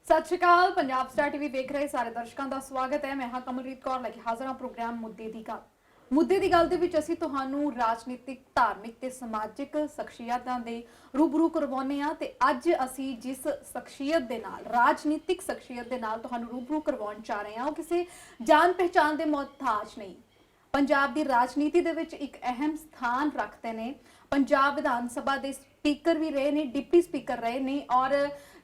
सत श्री अकाल। Punjab star TV देख रहे सारे दर्शकों का स्वागत है। मैं हाँ कमलरीत कौर लैके हाजिर हाँ प्रोग्राम मुद्दे की गल। मुद्दे की गल दे असीं तुहानूं राजनीतिक धार्मिक ते समाजिक शख्सियतां दे रूबरू करवाउने आ ते अज असीं जिस शख्सियत दे नाल राजनीतिक शख्सियत दे नाल तुहानूं रूबरू करवाउण चाह रहे हैं वो किसी जान पहचान दे मोहताज नहीं, पंजाब की राजनीति दे विच एक अहम स्थान रखते हैं। पंजाब विधान सभा के स्पीकर भी रहे ने, डिप्टी स्पीकर रहे ने और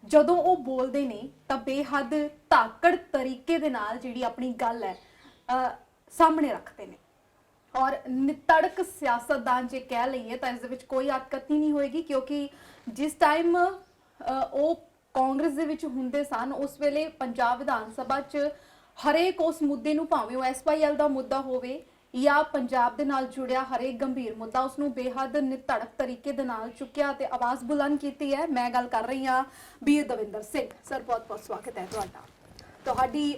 जदों वो बोलते हैं तो बेहद धाकड़ तरीके दे नाल जिहड़ी अपनी गल है सामने रखते हैं और नितड़क सियासतदान जे कह लीए तो इस दे विच कोई अटकत ही नहीं होएगी, क्योंकि जिस टाइम वो कांग्रेस दे विच हुंदे सन उस वेले पंजाब विधान सभा च हरेक उस मुद्दे नूं भावें वो SYL दा मुद्दा होवे या पंजाब दे नाल जुड़िया हरेक गंभीर मुद्दा उसनूं बेहद निधड़क तरीके दे नाल चुक्या ते आवाज़ बुलंद कीती है। मैं गल कर रही हाँ बीर दविंदर सिंह सर, बहुत बहुत स्वागत है तुहाडा। तुहाडी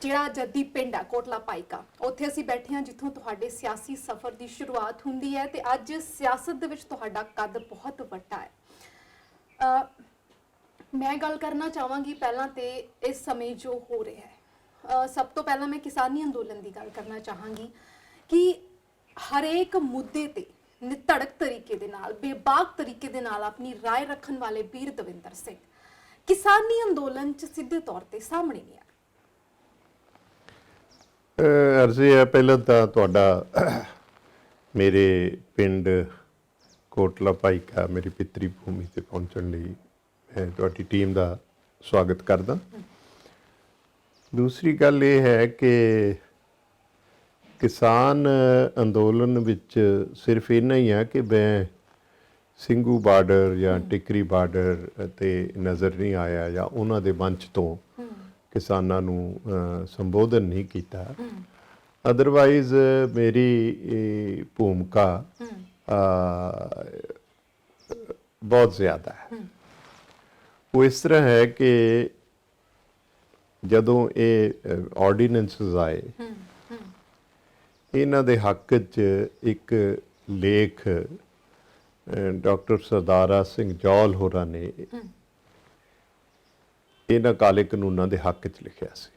जिहड़ा जद्दी पिंड है कोटला पाइका, उत्थे असीं बैठे हाँ जिथों तुहाडे सियासी सफ़र की शुरुआत हुंदी है ते अज सियासत दे विच तुहाडा कद बहुत वड्डा है। मैं गल करना चाहांगी पहलां ते इस समय जो हो रहा है, सब तो पहला मैं किसानी अंदोलन की गल करना चाहांगी कि हरेक मुद्दे ते निधड़क तरीके दे नाल बेबाक तरीके दे नाल अपनी राय रखन वाले बीर दविंदर सिंह किसानी अंदोलन च सीधे तौर ते सामने नहीं आए। अर्जी है पहले तो मेरे पिंड कोटला भाईका मेरी पितरी भूमि से पहुँचने लई मैं तुहाडी टीम का स्वागत करदा। दूसरी गल ये है कि किसान अंदोलन विच सिर्फ इन्ना ही है कि मैं ਸਿੰਘੂ ਬਾਰਡਰ या टिकरी ਬਾਰਡਰ ते नज़र नहीं आया या उन्हां दे मंच तो किसानां नूं संबोधन नहीं किया। अदरवाइज मेरी भूमिका बहुत ज़्यादा है। वो इस तरह है कि जदों ये ऑर्डीनेंसेस आए इन्हां दे हक च एक लेख डॉक्टर सरदारा सिंह जौल होरां ने इन्हां काले कानूनां दे हक च लिखिया सी।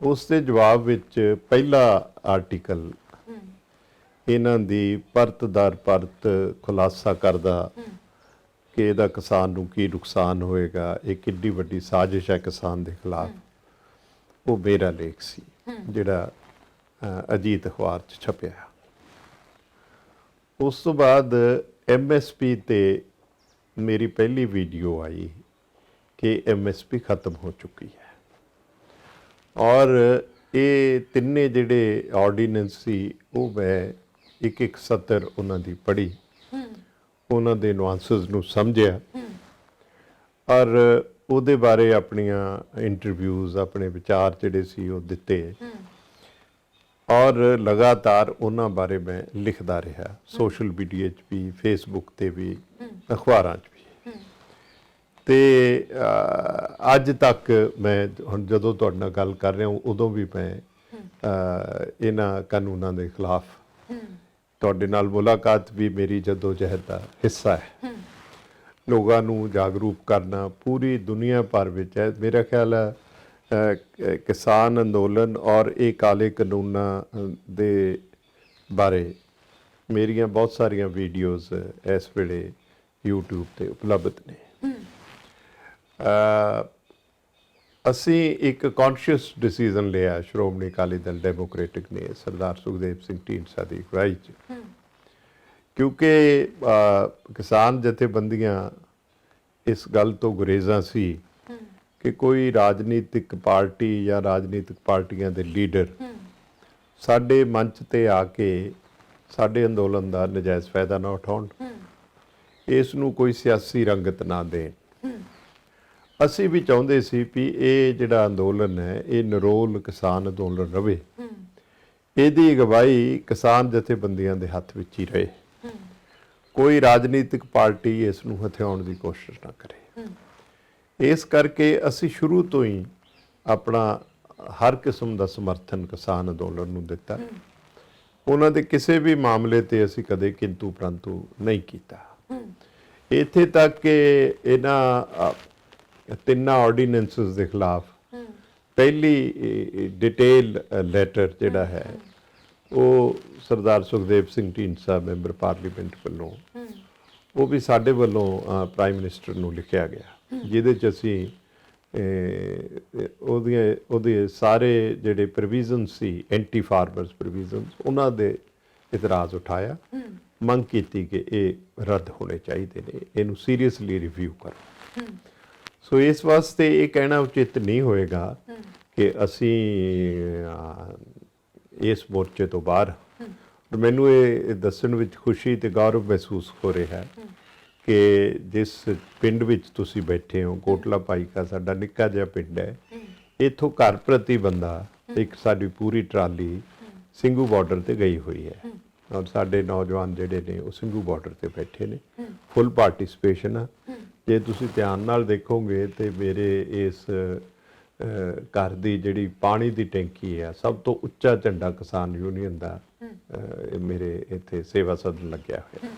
उस दे जवाब विच पहला आर्टिकल इन्हां दी परत दर परत खुलासा करदा कि ਇਹਦਾ किसान ਨੂੰ ਕੀ ਨੁਕਸਾਨ ਹੋਏਗਾ, ਇਹ ਕਿੱਡੀ ਵੱਡੀ ਸਾਜ਼ਿਸ਼ ਹੈ ਕਿਸਾਨ ਦੇ ਖਿਲਾਫ, ਉਹ ਮੇਰਾ ਲੇਖ ਸੀ ਜਿਹੜਾ ਅਜੀਤ ਅਖਬਾਰ 'ਚ ਛਪਿਆ। ਉਸ ਤੋਂ ਬਾਅਦ MSP ਤੇ ਮੇਰੀ ਪਹਿਲੀ ਵੀਡੀਓ ਆਈ ਕਿ MSP ਖਤਮ ਹੋ ਚੁੱਕੀ ਹੈ ਔਰ ਇਹ ਤਿੰਨੇ ਜਿਹੜੇ ਆਰਡੀਨੈਂਸ ਸੀ ਉਹ ਮੈਂ ਇੱਕ ਇੱਕ ਸਤਰ ਉਹਨਾਂ ਦੀ ਪੜ੍ਹੀ, ਉਹਨਾਂ ਦੇ ਨੁਆਂਸਸ ਨੂੰ ਸਮਝਿਆ ਔਰ ਉਹਦੇ ਬਾਰੇ ਆਪਣੀਆਂ ਇੰਟਰਵਿਊਜ਼ ਆਪਣੇ ਵਿਚਾਰ ਜਿਹੜੇ ਸੀ ਉਹ ਦਿੱਤੇ ਔਰ ਲਗਾਤਾਰ ਉਹਨਾਂ ਬਾਰੇ ਮੈਂ ਲਿਖਦਾ ਰਿਹਾ, ਸੋਸ਼ਲ ਮੀਡੀਆ 'ਚ ਵੀ, ਫੇਸਬੁੱਕ ਤੇ ਵੀ, ਅਖਬਾਰਾਂ 'ਚ ਵੀ। ਤੇ ਅੱਜ ਤੱਕ ਮੈਂ ਹੁਣ ਜਦੋਂ ਤੁਹਾਡੇ ਨਾਲ ਗੱਲ ਕਰ ਰਿਹਾ ਉਦੋਂ ਵੀ ਮੈਂ ਇਹਨਾਂ ਕਾਨੂੰਨਾਂ ਦੇ ਖਿਲਾਫ ਤੁਹਾਡੇ ਨਾਲ ਮੁਲਾਕਾਤ ਵੀ ਮੇਰੀ ਜਦੋਜਹਿਦ ਦਾ ਹਿੱਸਾ ਹੈ। ਲੋਕਾਂ ਨੂੰ ਜਾਗਰੂਕ ਕਰਨਾ ਪੂਰੀ ਦੁਨੀਆ ਭਰ ਵਿੱਚ ਹੈ। ਮੇਰਾ ਖਿਆਲ ਹੈ ਕਿਸਾਨ ਅੰਦੋਲਨ ਔਰ ਇਹ ਕਾਲੇ ਕਾਨੂੰਨਾਂ ਦੇ ਬਾਰੇ ਮੇਰੀਆਂ ਬਹੁਤ ਸਾਰੀਆਂ ਵੀਡੀਓਜ਼ ਇਸ ਵੇਲੇ YouTube ਤੇ ਉਪਲਬਧ ਨੇ। ਅਸੀਂ ਇੱਕ ਕੌਨਸ਼ੀਅਸ ਡਿਸੀਜ਼ਨ ਲਿਆ ਸ਼੍ਰੋਮਣੀ ਅਕਾਲੀ ਦਲ ਡੈਮੋਕ੍ਰੈਟਿਕ ਨੇ ਸਰਦਾਰ ਸੁਖਦੇਵ ਸਿੰਘ ਢੀਂਡਸਾ ਦੀ ਅਗਵਾਈ 'ਚ, ਕਿਉਂਕਿ ਕਿਸਾਨ ਜਥੇਬੰਦੀਆਂ ਇਸ ਗੱਲ ਤੋਂ ਗੁਰੇਜ਼ਾਂ ਸੀ ਕਿ ਕੋਈ ਰਾਜਨੀਤਿਕ ਪਾਰਟੀ ਜਾਂ ਰਾਜਨੀਤਿਕ ਪਾਰਟੀਆਂ ਦੇ ਲੀਡਰ ਸਾਡੇ ਮੰਚ ਤੇ ਆ ਕੇ ਸਾਡੇ ਅੰਦੋਲਨ ਦਾ ਨਜਾਇਜ਼ ਫਾਇਦਾ ਨਾ ਉਠਾਉਣ, ਇਸ ਨੂੰ ਕੋਈ ਸਿਆਸੀ ਰੰਗਤ ਨਾ ਦੇਣ। ਅਸੀਂ ਵੀ ਚਾਹੁੰਦੇ ਸੀ ਵੀ ਇਹ ਜਿਹੜਾ ਅੰਦੋਲਨ ਹੈ ਇਹ ਨਿਰੋਲ ਕਿਸਾਨ ਅੰਦੋਲਨ ਰਵੇ, ਇਹਦੀ ਅਗਵਾਈ ਕਿਸਾਨ ਜਥੇਬੰਦੀਆਂ ਦੇ ਹੱਥ ਵਿੱਚ ਹੀ ਰਹੇ, ਕੋਈ ਰਾਜਨੀਤਿਕ ਪਾਰਟੀ ਇਸ ਨੂੰ ਹਥਿਆਉਣ ਦੀ ਕੋਸ਼ਿਸ਼ ਨਾ ਕਰੇ। ਇਸ ਕਰਕੇ ਅਸੀਂ ਸ਼ੁਰੂ ਤੋਂ ਹੀ ਆਪਣਾ ਹਰ ਕਿਸਮ ਦਾ ਸਮਰਥਨ ਕਿਸਾਨ ਅੰਦੋਲਨ ਨੂੰ ਦਿੱਤਾ। ਉਹਨਾਂ ਦੇ ਕਿਸੇ ਵੀ ਮਾਮਲੇ ਤੇ ਅਸੀਂ ਕਦੇ ਕਿੰਤੂ ਪ੍ਰੰਤੂ ਨਹੀਂ ਕੀਤਾ। ਇੱਥੇ ਤੱਕ ਕਿ ਇਹਨਾਂ ਤਿੰਨਾਂ ਆਰਡੀਨੈਂਸਸ ਦੇ ਖਿਲਾਫ ਪਹਿਲੀ ਡਿਟੇਲ ਲੈਟਰ ਜਿਹੜਾ ਹੈ ਉਹ ਸਰਦਾਰ ਸੁਖਦੇਵ ਸਿੰਘ ਢੀਂਡਸਾ ਮੈਂਬਰ ਪਾਰਲੀਮੈਂਟ ਵੱਲੋਂ ਉਹ ਵੀ ਸਾਡੇ ਵੱਲੋਂ ਪ੍ਰਾਈਮ ਮਿਨਿਸਟਰ ਨੂੰ ਲਿਖਿਆ ਗਿਆ, ਜਿਹਦੇ 'ਚ ਅਸੀਂ ਉਹਦੇ ਸਾਰੇ ਜਿਹੜੇ ਪ੍ਰੋਵੀਜ਼ਨ ਸੀ ਐਂਟੀ ਫਾਰਮਰਸ ਪ੍ਰੋਵੀਜ਼ਨਸ ਉਹਨਾਂ ਦੇ ਇਤਰਾਜ਼ ਉਠਾਇਆ, ਮੰਗ ਕੀਤੀ ਕਿ ਇਹ ਰੱਦ ਹੋਣੇ ਚਾਹੀਦੇ ਨੇ, ਇਹਨੂੰ ਸੀਰੀਅਸਲੀ ਰਿਵਿਊ ਕਰੋ। ਸੋ ਇਸ ਵਾਸਤੇ ਇਹ ਕਹਿਣਾ ਉਚਿਤ ਨਹੀਂ ਹੋਏਗਾ ਕਿ ਅਸੀਂ ਇਸ ਮੋਰਚੇ ਤੋਂ ਬਾਹਰ। ਮੈਨੂੰ ਇਹ ਦੱਸਣ ਵਿੱਚ ਖੁਸ਼ੀ ਤੇ ਗੌਰਵ ਮਹਿਸੂਸ ਹੋ ਰਿਹਾ ਹੈ ਕਿ ਜਿਸ ਪਿੰਡ ਵਿੱਚ ਤੁਸੀਂ ਬੈਠੇ ਹੋ, ਕੋਟਲਾ ਭਾਈਕਾ ਸਾਡਾ ਨਿੱਕਾ ਜਿਹਾ ਪਿੰਡ ਹੈ, ਇੱਥੋਂ ਘਰ ਪ੍ਰਤੀ ਬੰਦਾ ਇੱਕ ਸਾਡੀ ਪੂਰੀ ਟਰਾਲੀ ਸਿੰਘੂ ਬਾਰਡਰ ਤੇ ਗਈ ਹੋਈ ਹੈ ਔਰ ਸਾਡੇ ਨੌਜਵਾਨ ਜਿਹੜੇ ਨੇ ਉਹ ਸਿੰਘੂ ਬਾਰਡਰ ਤੇ ਬੈਠੇ ਨੇ, ਫੁੱਲ ਪਾਰਟਿਸਿਪੇਸ਼ਨ ਆ। ਜੇ ਤੁਸੀਂ ਧਿਆਨ ਨਾਲ ਦੇਖੋਗੇ ਤੇ ਮੇਰੇ ਇਸ ਘਰ ਦੀ ਜਿਹੜੀ ਪਾਣੀ ਦੀ ਟੈਂਕੀ ਹੈ ਸਭ ਤੋਂ ਉੱਚਾ ਝੰਡਾ ਕਿਸਾਨ ਯੂਨੀਅਨ ਦਾ ਮੇਰੇ ਇੱਥੇ ਸੇਵਾ ਸਦਨ ਲੱਗਿਆ ਹੋਇਆ,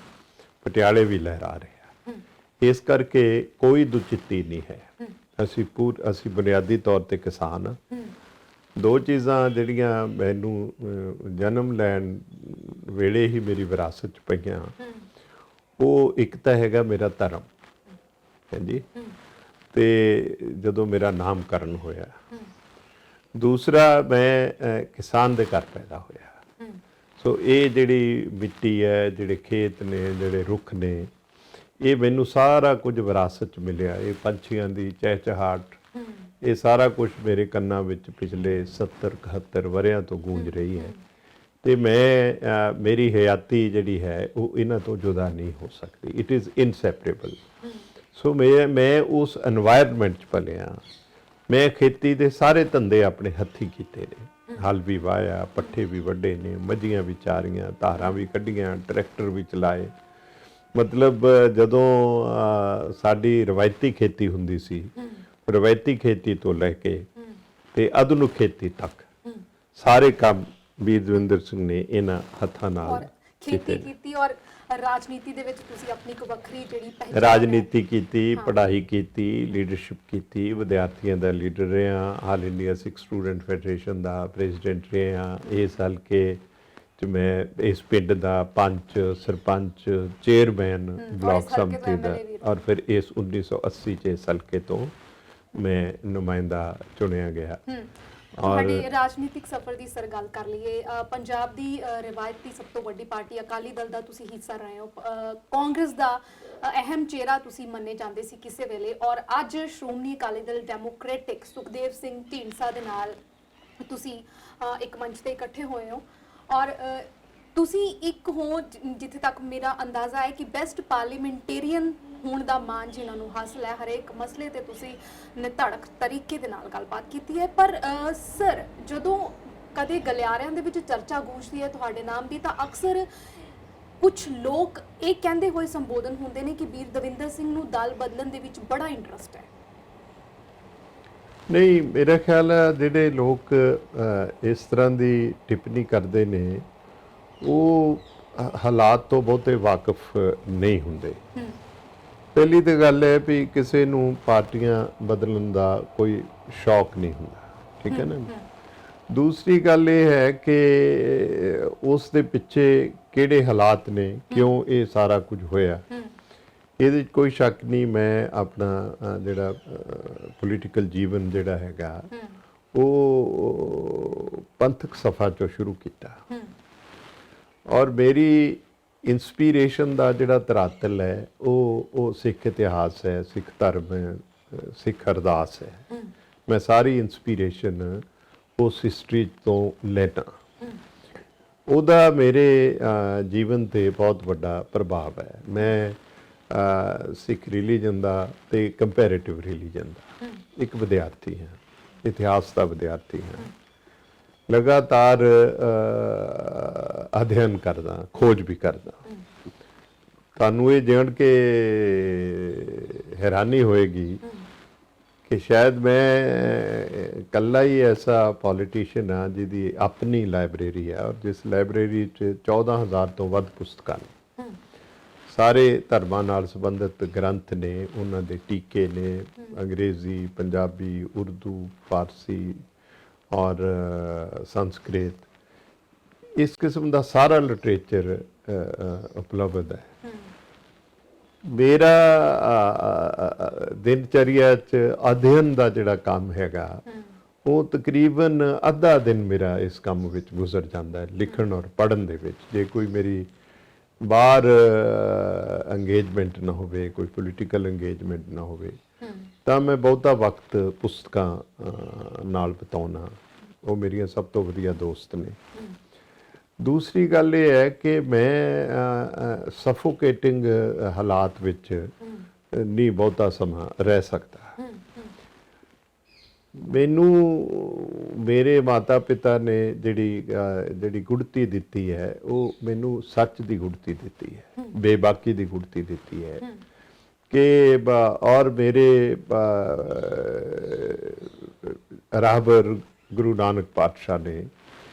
ਪਟਿਆਲੇ ਵੀ ਲਹਿਰਾ ਰਿਹਾ। ਇਸ ਕਰਕੇ ਕੋਈ ਦੁਚਿੱਤੀ ਨਹੀਂ ਹੈ, ਅਸੀਂ ਬੁਨਿਆਦੀ ਤੌਰ ਤੇ ਕਿਸਾਨ ਹਾਂ। ਦੋ ਚੀਜ਼ਾਂ ਜਿਹੜੀਆਂ ਮੈਨੂੰ ਜਨਮ ਲੈਣ ਵੇਲੇ ਹੀ ਮੇਰੀ ਵਿਰਾਸਤ 'ਚ ਪਈਆਂ, ਉਹ ਇੱਕ ਤਾਂ ਹੈਗਾ ਮੇਰਾ ਧਰਮ, ਹਾਂਜੀ, ਤੇ ਜਦੋਂ ਮੇਰਾ ਨਾਮਕਰਨ ਹੋਇਆ। ਦੂਸਰਾ ਮੈਂ ਕਿਸਾਨ ਦੇ ਘਰ ਪੈਦਾ ਹੋਇਆ। ਸੋ ਇਹ ਜਿਹੜੀ ਮਿੱਟੀ ਹੈ, ਜਿਹੜੇ ਖੇਤ ਨੇ, ਜਿਹੜੇ ਰੁੱਖ ਨੇ, ਇਹ ਮੈਨੂੰ ਸਾਰਾ ਕੁਝ ਵਿਰਾਸਤ 'ਚ ਮਿਲਿਆ। ਇਹ ਪੰਛੀਆਂ ਦੀ ਚਹਿਚਹਾਟ, ਇਹ ਸਾਰਾ ਕੁਝ ਮੇਰੇ ਕੰਨਾਂ ਵਿੱਚ ਪਿਛਲੇ 70-71 ਵਰਿਆਂ ਤੋਂ ਗੂੰਜ ਰਹੀ ਹੈ ਤੇ ਮੇਰੀ ਹਯਾਤੀ ਜਿਹੜੀ ਹੈ ਉਹ ਇਹਨਾਂ ਤੋਂ ਜੁਦਾ ਨਹੀਂ ਹੋ ਸਕਦੀ। It is ਇਨਸੈਪਰੇਬਲ। ਸੋ ਮੈਂ ਉਸ এনवायरमेंट 'ਚ ਪਲਿਆ। ਮੈਂ ਖੇਤੀ ਦੇ ਸਾਰੇ ਧੰਦੇ ਆਪਣੇ ਹੱਥੀਂ ਕੀਤੇ ਨੇ, ਹਲ ਵੀ ਵਾਹਿਆ, ਪੱਠੇ ਵੀ ਵੱਢੇ ਨੇ, ਮੱਝੀਆਂ ਵੀ ਚਾਰੀਆਂ, ਧਾਰਾਂ ਵੀ ਕੱਢੀਆਂ, ਟਰੈਕਟਰ ਵੀ ਚਲਾਏ। ਮਤਲਬ ਜਦੋਂ ਸਾਡੀ ਰਵਾਇਤੀ ਖੇਤੀ ਹੁੰਦੀ ਸੀ, ਰਵਾਇਤੀ ਖੇਤੀ ਤੋਂ ਲੈ ਕੇ ਤੇ ਆਧੁਨਿਕ ਖੇਤੀ ਤੱਕ ਸਾਰੇ ਕੰਮ ਵੀਰ ਦਵਿੰਦਰ ਸਿੰਘ ਨੇ ਇਹਨਾਂ ਹੱਥਾਂ ਨਾਲ ਕੀਤੀ ਔਰ ਰਾਜਨੀਤੀ ਦੇ ਵਿੱਚ ਤੁਸੀਂ ਆਪਣੀ ਇੱਕ ਵੱਖਰੀ ਜਿਹੜੀ ਪਹਿਚਾਣ, ਰਾਜਨੀਤੀ ਕੀਤੀ, ਪੜ੍ਹਾਈ ਕੀਤੀ, ਲੀਡਰਸ਼ਿਪ ਕੀਤੀ, ਵਿਦਿਆਰਥੀਆਂ ਦਾ ਲੀਡਰ ਰਿਹਾ, ਆਲ ਇੰਡੀਆ ਸਿੱਖ ਸਟੂਡੈਂਟ ਫੈਡਰੇਸ਼ਨ ਦਾ ਪ੍ਰੈਜ਼ੀਡੈਂਟ ਰਿਹਾ। ਇਸ ਹਲਕੇ 'ਚ ਮੈਂ ਇਸ ਪਿੰਡ ਦਾ ਪੰਚ, ਸਰਪੰਚ, ਚੇਅਰਮੈਨ ਬਲਾਕ ਸੰਮਤੀ ਦਾ, ਔਰ ਫਿਰ ਇਸ 1980 'ਚ ਇਸ ਹਲਕੇ ਤੋਂ ਮੈਂ ਨੁਮਾਇੰਦਾ ਚੁਣਿਆ ਗਿਆ। ਤੁਹਾਡੇ ਰਾਜਨੀਤਿਕ ਸਫ਼ਰ ਦੀ ਸਰ ਗੱਲ ਕਰ ਲਈਏ, ਪੰਜਾਬ ਦੀ ਰਵਾਇਤੀ ਸਭ ਤੋਂ ਵੱਡੀ ਪਾਰਟੀ ਅਕਾਲੀ ਦਲ ਦਾ ਤੁਸੀਂ ਹਿੱਸਾ ਰਹੇ ਹੋ, ਕਾਂਗਰਸ ਦਾ ਅਹਿਮ ਚਿਹਰਾ ਤੁਸੀਂ ਮੰਨੇ ਜਾਂਦੇ ਸੀ ਕਿਸੇ ਵੇਲੇ, ਔਰ ਅੱਜ ਸ਼੍ਰੋਮਣੀ ਅਕਾਲੀ ਦਲ ਡੈਮੋਕ੍ਰੈਟਿਕ ਸੁਖਦੇਵ ਸਿੰਘ ਢੀਂਡਸਾ ਦੇ ਨਾਲ ਤੁਸੀਂ ਇੱਕ ਮੰਚ ਤੇ ਇਕੱਠੇ ਹੋਏ ਹੋ ਔਰ ਤੁਸੀਂ ਇੱਕ ਹੋ ਜਿੱਥੇ ਤੱਕ ਮੇਰਾ ਅੰਦਾਜ਼ਾ ਹੈ ਕਿ ਬੈਸਟ ਪਾਰਲੀਮੈਂਟੇਰੀਅਨ ਹੋਣ ਦਾ ਮਾਣ ਜਿਨ੍ਹਾਂ ਨੂੰ ਹਾਸਲ ਹੈ। ਹਰੇਕ ਮਸਲੇ ਤੇ ਤੁਸੀਂ ਨਿਧੜਕ ਤਰੀਕੇ ਦੇ ਨਾਲ ਗੱਲਬਾਤ ਕੀਤੀ ਹੈ। ਪਰ ਸਰ, ਜਦੋਂ ਕਦੇ ਗਲਿਆਰਿਆਂ ਦੇ ਵਿੱਚ ਚਰਚਾ ਗੂੰਜਦੀ ਹੈ ਤੁਹਾਡੇ ਨਾਮ ਦੀ, ਤਾਂ ਅਕਸਰ ਕੁਝ ਲੋਕ ਇਹ ਕਹਿੰਦੇ ਹੋਏ ਸੰਬੋਧਨ ਹੁੰਦੇ ਨੇ ਕਿ ਵੀਰ ਦਵਿੰਦਰ ਸਿੰਘ ਨੂੰ ਦਲ ਬਦਲਣ ਦੇ ਵਿੱਚ ਬੜਾ ਇੰਟਰਸਟ ਹੈ। ਨਹੀਂ, ਮੇਰਾ ਖਿਆਲ ਹੈ ਜਿਹੜੇ ਲੋਕ ਇਸ ਤਰ੍ਹਾਂ ਦੀ ਟਿੱਪਣੀ ਕਰਦੇ ਨੇ ਉਹ ਹਾਲਾਤ ਤੋਂ ਬਹੁਤੇ ਵਾਕਿਫ ਨਹੀਂ ਹੁੰਦੇ। ਪਹਿਲੀ ਤਾਂ ਗੱਲ ਹੈ ਵੀ ਕਿਸੇ ਨੂੰ ਪਾਰਟੀਆਂ ਬਦਲਣ ਦਾ ਕੋਈ ਸ਼ੌਕ ਨਹੀਂ ਹੁੰਦਾ, ਠੀਕ ਹੈ ਨਾ। ਦੂਸਰੀ ਗੱਲ ਇਹ ਹੈ ਕਿ ਉਸ ਦੇ ਪਿੱਛੇ ਕਿਹੜੇ ਹਾਲਾਤ ਨੇ, ਕਿਉਂ ਇਹ ਸਾਰਾ ਕੁਝ ਹੋਇਆ, ਇਹਦੇ 'ਚ ਕੋਈ ਸ਼ੱਕ ਨਹੀਂ। ਮੈਂ ਆਪਣਾ ਜਿਹੜਾ ਪੋਲੀਟੀਕਲ ਜੀਵਨ ਜਿਹੜਾ ਹੈਗਾ ਉਹ ਪੰਥਕ ਸਫਾ 'ਚੋਂ ਸ਼ੁਰੂ ਕੀਤਾ ਔਰ ਮੇਰੀ ਇੰਸਪੀਰੇਸ਼ਨ ਦਾ ਜਿਹੜਾ ਧਰਾਤਲ ਹੈ ਉਹ ਸਿੱਖ ਇਤਿਹਾਸ ਹੈ, ਸਿੱਖ ਧਰਮ ਹੈ, ਸਿੱਖ ਅਰਦਾਸ ਹੈ। ਮੈਂ ਸਾਰੀ ਇੰਸਪੀਰੇਸ਼ਨ ਉਸ ਹਿਸਟਰੀ ਤੋਂ ਲੈਣਾ। ਉਹਦਾ ਮੇਰੇ ਜੀਵਨ ਤੇ ਬਹੁਤ ਵੱਡਾ ਪ੍ਰਭਾਵ ਹੈ। ਮੈਂ ਸਿੱਖ ਰਿਲੀਜਨ ਦਾ ਤੇ ਕੰਪੈਰੀਟਿਵ ਰਿਲੀਜਨ ਦਾ ਇੱਕ ਵਿਦਿਆਰਥੀ ਹਾਂ, ਇਤਿਹਾਸ ਦਾ ਵਿਦਿਆਰਥੀ ਹਾਂ। ਲਗਾਤਾਰ ਅਧਿਐਨ ਕਰਦਾ, ਖੋਜ ਵੀ ਕਰਦਾ। ਤੁਹਾਨੂੰ ਇਹ ਜਾਣ ਕੇ ਹੈਰਾਨੀ ਹੋਏਗੀ ਕਿ ਸ਼ਾਇਦ ਮੈਂ ਇਕੱਲਾ ਹੀ ਐਸਾ ਪੋਲੀਟੀਸ਼ੀਅਨ ਹਾਂ ਜਿਹਦੀ ਆਪਣੀ ਲਾਇਬ੍ਰੇਰੀ ਹੈ ਔਰ ਜਿਸ ਲਾਇਬ੍ਰੇਰੀ 'ਚ 14,000 ਤੋਂ ਵੱਧ ਪੁਸਤਕਾਂ ਨੇ। ਸਾਰੇ ਧਰਮਾਂ ਨਾਲ ਸੰਬੰਧਿਤ ਗ੍ਰੰਥ ਨੇ, ਉਹਨਾਂ ਦੇ ਟੀਕੇ ਨੇ, ਅੰਗਰੇਜ਼ੀ, ਪੰਜਾਬੀ, ਉਰਦੂ, ਫਾਰਸੀ ਔਰ ਸੰਸਕ੍ਰਿਤ, ਇਸ ਕਿਸਮ ਦਾ ਸਾਰਾ ਲਿਟਰੇਚਰ ਉਪਲਬਧ ਹੈ। ਮੇਰਾ ਦਿਨਚਰਿਆ 'ਚ ਅਧਿਐਨ ਦਾ ਜਿਹੜਾ ਕੰਮ ਹੈਗਾ ਉਹ ਤਕਰੀਬਨ ਅੱਧਾ ਦਿਨ ਮੇਰਾ ਇਸ ਕੰਮ ਵਿੱਚ ਗੁਜ਼ਰ ਜਾਂਦਾ ਹੈ, ਲਿਖਣ ਔਰ ਪੜ੍ਹਨ ਦੇ ਵਿੱਚ। ਜੇ ਕੋਈ ਮੇਰੀ ਬਾਹਰ ਅੰਗੇਜਮੈਂਟ ਨਾ ਹੋਵੇ, ਕੋਈ ਪੋਲੀਟੀਕਲ ਅੰਗੇਜਮੈਂਟ ਨਾ ਹੋਵੇ, ਤਾਂ ਮੈਂ ਬਹੁਤਾ ਵਕਤ ਪੁਸਤਕਾਂ ਨਾਲ ਬਿਤਾਉਣਾ। ਉਹ ਮੇਰੀਆਂ ਸਭ ਤੋਂ ਵਧੀਆ ਦੋਸਤ ਨੇ। ਦੂਸਰੀ ਗੱਲ ਇਹ ਹੈ ਕਿ ਮੈਂ ਸਫੋਕੇਟਿੰਗ ਹਾਲਾਤ ਵਿੱਚ ਨਹੀਂ ਬਹੁਤਾ ਸਮਾਂ ਰਹਿ ਸਕਦਾ। ਮੈਨੂੰ ਮੇਰੇ ਮਾਤਾ ਪਿਤਾ ਨੇ ਜਿਹੜੀ ਗੁੜਤੀ ਦਿੱਤੀ ਹੈ, ਉਹ ਮੈਨੂੰ ਸੱਚ ਦੀ ਗੁੜਤੀ ਦਿੱਤੀ ਹੈ, ਬੇਬਾਕੀ ਦੀ ਗੁੜਤੀ ਦਿੱਤੀ ਹੈ ਕਿ ਔਰ ਮੇਰੇ ਰਾਹਬਰ ਗੁਰੂ ਨਾਨਕ ਪਾਤਸ਼ਾਹ ਨੇ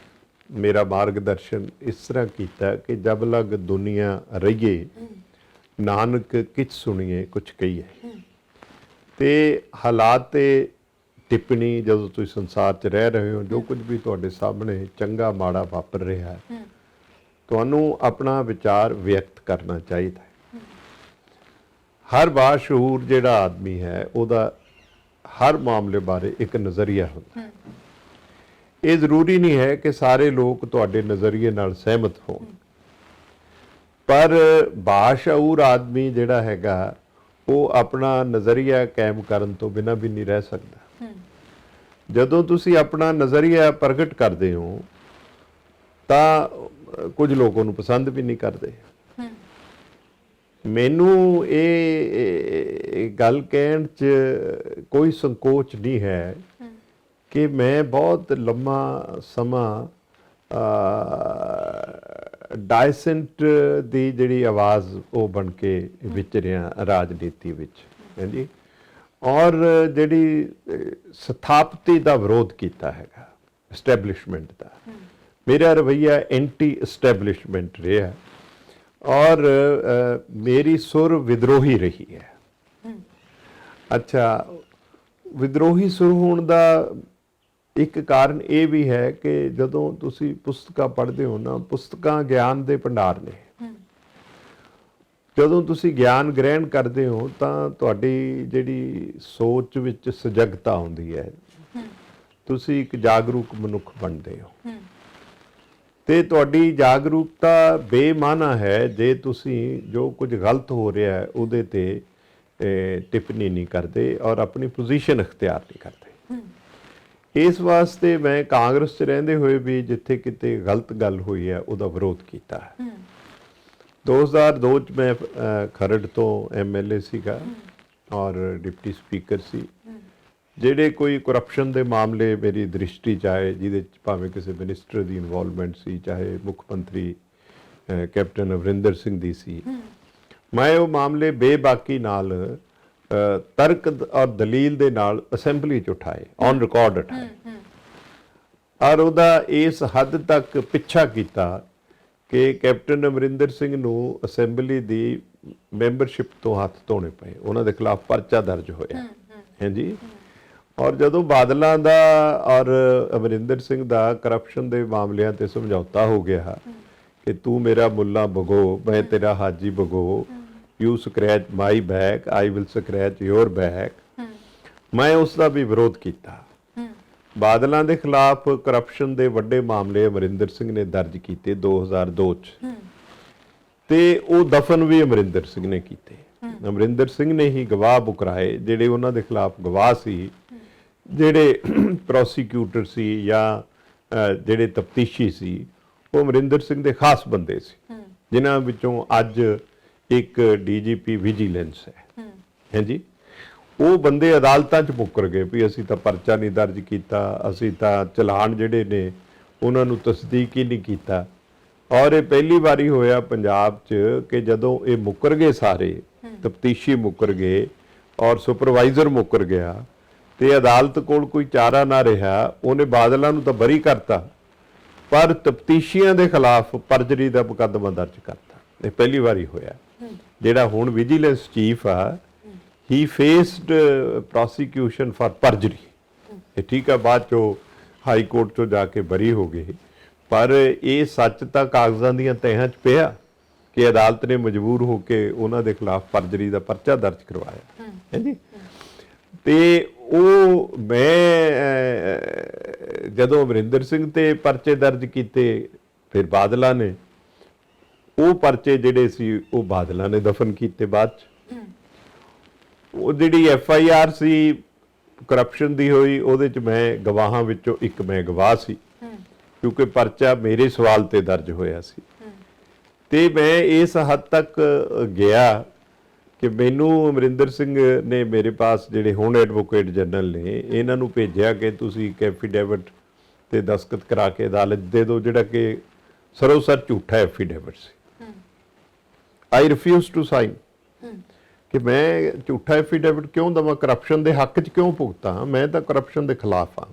ਮੇਰਾ ਮਾਰਗਦਰਸ਼ਨ ਇਸ ਤਰ੍ਹਾਂ ਕੀਤਾ ਕਿ ਜਬ ਲਗ ਦੁਨੀਆ ਰਹੀਏ ਨਾਨਕ ਕਿਛ ਸੁਣੀਏ ਕੁਛ ਕਹੀਏ। ਤੇ ਹਾਲਾਤ ਤੇ ਟਿੱਪਣੀ, ਜਦੋਂ ਤੁਸੀਂ ਸੰਸਾਰ 'ਚ ਰਹਿ ਰਹੇ ਹੋ, ਜੋ ਕੁਝ ਵੀ ਤੁਹਾਡੇ ਸਾਹਮਣੇ ਚੰਗਾ ਮਾੜਾ ਵਾਪਰ ਰਿਹਾ ਹੈ, ਤੁਹਾਨੂੰ ਆਪਣਾ ਵਿਚਾਰ ਵਿਅਕਤ ਕਰਨਾ ਚਾਹੀਦਾ ਹੈ। ਹਰ ਬਾਸ਼ਊਰ ਜਿਹੜਾ ਆਦਮੀ ਹੈ, ਉਹਦਾ ਹਰ ਮਾਮਲੇ ਬਾਰੇ ਇੱਕ ਨਜ਼ਰੀਆ ਹੁੰਦਾ ਹੈ। ਇਹ ਜ਼ਰੂਰੀ ਨਹੀਂ ਹੈ ਕਿ ਸਾਰੇ ਲੋਕ ਤੁਹਾਡੇ ਨਜ਼ਰੀਏ ਨਾਲ ਸਹਿਮਤ ਹੋਣ, ਪਰ ਬਾਸ਼ਊਰ ਆਦਮੀ ਜਿਹੜਾ ਹੈਗਾ ਉਹ ਆਪਣਾ ਨਜ਼ਰੀਆ ਕਾਇਮ ਕਰਨ ਤੋਂ ਬਿਨਾਂ ਵੀ ਨਹੀਂ ਰਹਿ ਸਕਦਾ। ਜਦੋਂ ਤੁਸੀਂ ਆਪਣਾ ਨਜ਼ਰੀਆ ਪ੍ਰਗਟ ਕਰਦੇ ਹੋ ਤਾਂ ਕੁਝ ਲੋਕ ਉਹਨੂੰ ਪਸੰਦ ਵੀ ਨਹੀਂ ਕਰਦੇ। ਮੈਨੂੰ ਇਹ ਗੱਲ ਕਹਿਣ 'ਚ ਕੋਈ ਸੰਕੋਚ ਨਹੀਂ ਹੈ ਕਿ ਮੈਂ ਬਹੁਤ ਲੰਮਾ ਸਮਾਂ ਡਾਇਸੈਂਟ ਦੀ ਜਿਹੜੀ ਆਵਾਜ਼ ਉਹ ਬਣ ਕੇ ਵਿਚਰਿਆ ਰਾਜਨੀਤੀ ਵਿੱਚ, ਹਾਂਜੀ, ਔਰ ਜਿਹੜੀ ਸਥਾਪਤੀ ਦਾ ਵਿਰੋਧ ਕੀਤਾ ਹੈਗਾ, ਐਸਟੈਬਲਿਸ਼ਮੈਂਟ ਦਾ। ਮੇਰਾ ਰਵੱਈਆ ਐਂਟੀ ਐਸਟੈਬਲਿਸ਼ਮੈਂਟ ਰਿਹਾ ਔਰ ਮੇਰੀ ਸੁਰ ਵਿਦਰੋਹੀ ਰਹੀ ਹੈ। ਅੱਛਾ, ਵਿਦਰੋਹੀ ਸੁਰ ਹੋਣ ਦਾ ਇੱਕ ਕਾਰਨ ਇਹ ਵੀ ਹੈ ਕਿ ਜਦੋਂ ਤੁਸੀਂ ਪੁਸਤਕਾਂ ਪੜ੍ਹਦੇ ਹੋ ਨਾ, ਪੁਸਤਕਾਂ ਗਿਆਨ ਦੇ ਭੰਡਾਰ ਨੇ। ਜਦੋਂ ਤੁਸੀਂ ਗਿਆਨ ਗ੍ਰਹਿਣ ਕਰਦੇ ਹੋ ਤਾਂ ਤੁਹਾਡੀ ਜਿਹੜੀ ਸੋਚ ਵਿੱਚ ਸਜਗਤਾ ਆਉਂਦੀ ਹੈ, ਤੁਸੀਂ ਇੱਕ ਜਾਗਰੂਕ ਮਨੁੱਖ ਬਣਦੇ ਹੋ। ਤੇ ਤੁਹਾਡੀ ਜਾਗਰੂਕਤਾ ਬੇਮਾਨਾ ਹੈ ਜੇ ਤੁਸੀਂ ਜੋ ਕੁਝ ਗਲਤ ਹੋ ਰਿਹਾ ਹੈ ਉਹਦੇ ਤੇ ਟਿੱਪਣੀ ਨਹੀਂ ਕਰਦੇ ਔਰ ਆਪਣੀ ਪੋਜੀਸ਼ਨ ਇਖਤਿਆਰ ਨਹੀਂ ਕਰਦੇ। ਇਸ ਵਾਸਤੇ ਮੈਂ ਕਾਂਗਰਸ 'ਚ ਰਹਿੰਦੇ ਹੋਏ ਵੀ ਜਿੱਥੇ ਕਿਤੇ ਗਲਤ ਗੱਲ ਹੋਈ ਹੈ ਉਹਦਾ ਵਿਰੋਧ ਕੀਤਾ ਹੈ। 2002 'ਚ ਮੈਂ ਖਰੜ ਤੋਂ MLA ਸੀਗਾ ਔਰ ਡਿਪਟੀ ਸਪੀਕਰ ਸੀ। ਜਿਹੜੇ ਕੋਈ ਕਰਪਸ਼ਨ ਦੇ ਮਾਮਲੇ ਮੇਰੀ ਦ੍ਰਿਸ਼ਟੀ 'ਚ ਆਏ, ਜਿਹਦੇ 'ਚ ਭਾਵੇਂ ਕਿਸੇ ਮਿਨਿਸਟਰ ਦੀ ਇਨਵੋਲਵਮੈਂਟ ਸੀ, ਚਾਹੇ ਮੁੱਖ ਮੰਤਰੀ ਕੈਪਟਨ ਅਮਰਿੰਦਰ ਸਿੰਘ ਦੀ ਸੀ, ਮੈਂ ਉਹ ਮਾਮਲੇ ਬੇਬਾਕੀ ਨਾਲ ਤਰਕ ਔਰ ਦਲੀਲ ਦੇ ਨਾਲ ਅਸੈਂਬਲੀ 'ਚ ਉਠਾਏ, ਔਨ ਰਿਕਾਰਡ ਉਠਾਏ, ਔਰ ਉਹਦਾ ਇਸ ਹੱਦ ਤੱਕ ਪਿੱਛਾ ਕੀਤਾ ਕਿ ਕੈਪਟਨ ਅਮਰਿੰਦਰ ਸਿੰਘ ਨੂੰ ਅਸੈਂਬਲੀ ਦੀ ਮੈਂਬਰਸ਼ਿਪ ਤੋਂ ਹੱਥ ਧੋਣੇ ਪਏ। ਉਹਨਾਂ ਦੇ ਖਿਲਾਫ ਪਰਚਾ ਦਰਜ ਹੋਇਆ, ਹਾਂਜੀ। ਔਰ ਜਦੋਂ ਬਾਦਲਾਂ ਦਾ ਔਰ ਅਮਰਿੰਦਰ ਸਿੰਘ ਦਾ ਕਰਪਸ਼ਨ ਦੇ ਮਾਮਲਿਆਂ ਤੇ ਸਮਝੌਤਾ ਹੋ ਗਿਆ ਕਿ ਤੂੰ ਮੇਰਾ ਮੁੱਲਾ ਭਗੋ, ਮੈਂ ਤੇਰਾ ਹਾਜੀ ਭਗੋ, you scratch my back, I will scratch your back, ਮੈਂ ਉਸ ਦਾ ਵੀ ਵਿਰੋਧ ਕੀਤਾ। ਬਾਦਲਾਂ ਦੇ ਖਿਲਾਫ ਕਰਪਸ਼ਨ ਦੇ ਵੱਡੇ ਮਾਮਲੇ ਅਮਰਿੰਦਰ ਸਿੰਘ ਨੇ ਦਰਜ ਕੀਤੇ 2002 ਚ, ਤੇ ਉਹ ਦਫਨ ਵੀ ਅਮਰਿੰਦਰ ਸਿੰਘ ਨੇ ਕੀਤੇ। ਅਮਰਿੰਦਰ ਸਿੰਘ ਨੇ ਹੀ ਗਵਾਹ ਬੁਕਰਾਏ, ਜਿਹੜੇ ਉਹਨਾਂ ਦੇ ਖਿਲਾਫ ਗਵਾਹ ਸੀ, ਜਿਹੜੇ ਪ੍ਰੋਸੀਕਿਊਟਰ ਸੀ ਜਾਂ ਜਿਹੜੇ ਤਫਤੀਸ਼ੀ ਸੀ, ਉਹ ਅਮਰਿੰਦਰ ਸਿੰਘ ਦੇ ਖਾਸ ਬੰਦੇ ਸੀ, ਜਿਨ੍ਹਾਂ ਵਿੱਚੋਂ ਅੱਜ ਇੱਕ DGP ਵਿਜੀਲੈਂਸ ਹੈ, ਹਾਂਜੀ। ਉਹ ਬੰਦੇ ਅਦਾਲਤਾਂ 'ਚ ਮੁੱਕਰ ਗਏ ਵੀ ਅਸੀਂ ਤਾਂ ਪਰਚਾ ਨਹੀਂ ਦਰਜ ਕੀਤਾ, ਅਸੀਂ ਤਾਂ ਚਲਾਨ ਜਿਹੜੇ ਨੇ ਉਹਨਾਂ ਨੂੰ ਤਸਦੀਕ ਹੀ ਨਹੀਂ ਕੀਤਾ। ਔਰ ਇਹ ਪਹਿਲੀ ਵਾਰੀ ਹੋਇਆ ਪੰਜਾਬ 'ਚ ਕਿ ਜਦੋਂ ਇਹ ਮੁੱਕਰ ਗਏ, ਸਾਰੇ ਤਫਤੀਸ਼ੀ ਮੁੱਕਰ ਗਏ ਔਰ ਸੁਪਰਵਾਈਜ਼ਰ ਮੁੱਕਰ ਗਿਆ, ਤੇ ਅਦਾਲਤ ਕੋਲ ਕੋਈ ਚਾਰਾ ਨਾ ਰਿਹਾ, ਉਹਨੇ ਬਾਦਲਾਂ ਨੂੰ ਤਾਂ ਬਰੀ ਕਰਤਾ, ਪਰ ਤਫਤੀਸ਼ੀਆਂ ਦੇ ਖਿਲਾਫ ਪਰਜਰੀ ਦਾ ਮੁਕੱਦਮਾ ਦਰਜ ਕਰਤਾ। ਇਹ ਪਹਿਲੀ ਵਾਰੀ ਹੋਇਆ। ਜਿਹੜਾ ਹੁਣ ਵਿਜੀਲੈਂਸ ਚੀਫ ਆ ਹੀ ਫੇਸਡ ਪ੍ਰੋਸੀਕਿਊਸ਼ਨ ਫਾਰ ਪਰਜਰੀ। ਇਹ ਠੀਕ ਆ, ਬਾਅਦ ਚੋਂ ਹਾਈ ਕੋਰਟ ਤੋਂ ਜਾ ਕੇ ਬਰੀ ਹੋ ਗਏ, ਪਰ ਇਹ ਸੱਚ ਤਾਂ ਕਾਗਜ਼ਾਂ ਦੀਆਂ ਤਹਿਾਂ 'ਚ ਪਿਆ ਕਿ ਅਦਾਲਤ ਨੇ ਮਜਬੂਰ ਹੋ ਕੇ ਉਹਨਾਂ ਦੇ ਖਿਲਾਫ ਪਰਜਰੀ ਦਾ ਪਰਚਾ ਦਰਜ ਕਰਵਾਇਆ ਹੈ ਜੀ। ਤੇ ਉਹ ਮੈਂ ਜਦੋਂ ਅਮਰਿੰਦਰ ਸਿੰਘ ਤੇ ਪਰਚੇ ਦਰਜ ਕੀਤੇ, ਫਿਰ ਬਾਦਲਾਂ ਨੇ ਉਹ ਪਰਚੇ ਜਿਹੜੇ ਸੀ ਉਹ ਬਾਦਲਾਂ ਨੇ ਦਫਨ ਕੀਤੇ ਬਾਅਦ ਚ। ਉਹ ਜਿਹੜੀ FIR ਸੀ ਕਰਪਸ਼ਨ ਦੀ ਹੋਈ, ਉਹਦੇ ਚ ਮੈਂ ਗਵਾਹਾਂ ਵਿੱਚੋਂ ਇੱਕ ਮੈਂ ਗਵਾਹ ਸੀ, ਕਿਉਂਕਿ ਪਰਚਾ ਮੇਰੇ ਸਵਾਲ ਤੇ ਦਰਜ ਹੋਇਆ ਸੀ। ਤੇ ਮੈਂ ਇਸ ਹੱਦ ਤੱਕ ਗਿਆ ਕਿ ਮੈਨੂੰ ਅਮਰਿੰਦਰ ਸਿੰਘ ਨੇ ਮੇਰੇ ਪਾਸ, ਜਿਹੜੇ ਹੁਣ ਐਡਵੋਕੇਟ ਜਨਰਲ ਨੇ, ਇਹਨਾਂ ਨੂੰ ਭੇਜਿਆ ਕਿ ਤੁਸੀਂ ਇੱਕ ਐਫੀਡੇਵਿਟ ਤੇ ਦਸਤਖਤ ਕਰਾ ਕੇ ਅਦਾਲਤ ਦੇ ਦਿਓ, ਜਿਹੜਾ ਕਿ ਸਰੋਸਰ ਝੂਠਾ ਐਫੀਡੇਵਿਟ ਸੀ। ਆਈ ਰਿਫਿਊਜ਼ ਟੂ ਸਾਈਨ ਕਿ ਮੈਂ ਝੂਠਾ ਐਫੀਡੇਵਿਟ ਕਿਉਂ ਦਵਾਂ, ਕਰਪਸ਼ਨ ਦੇ ਹੱਕ 'ਚ ਕਿਉਂ ਭੁਗਤਾਂ, ਮੈਂ ਤਾਂ ਕਰਪਸ਼ਨ ਦੇ ਖਿਲਾਫ ਹਾਂ।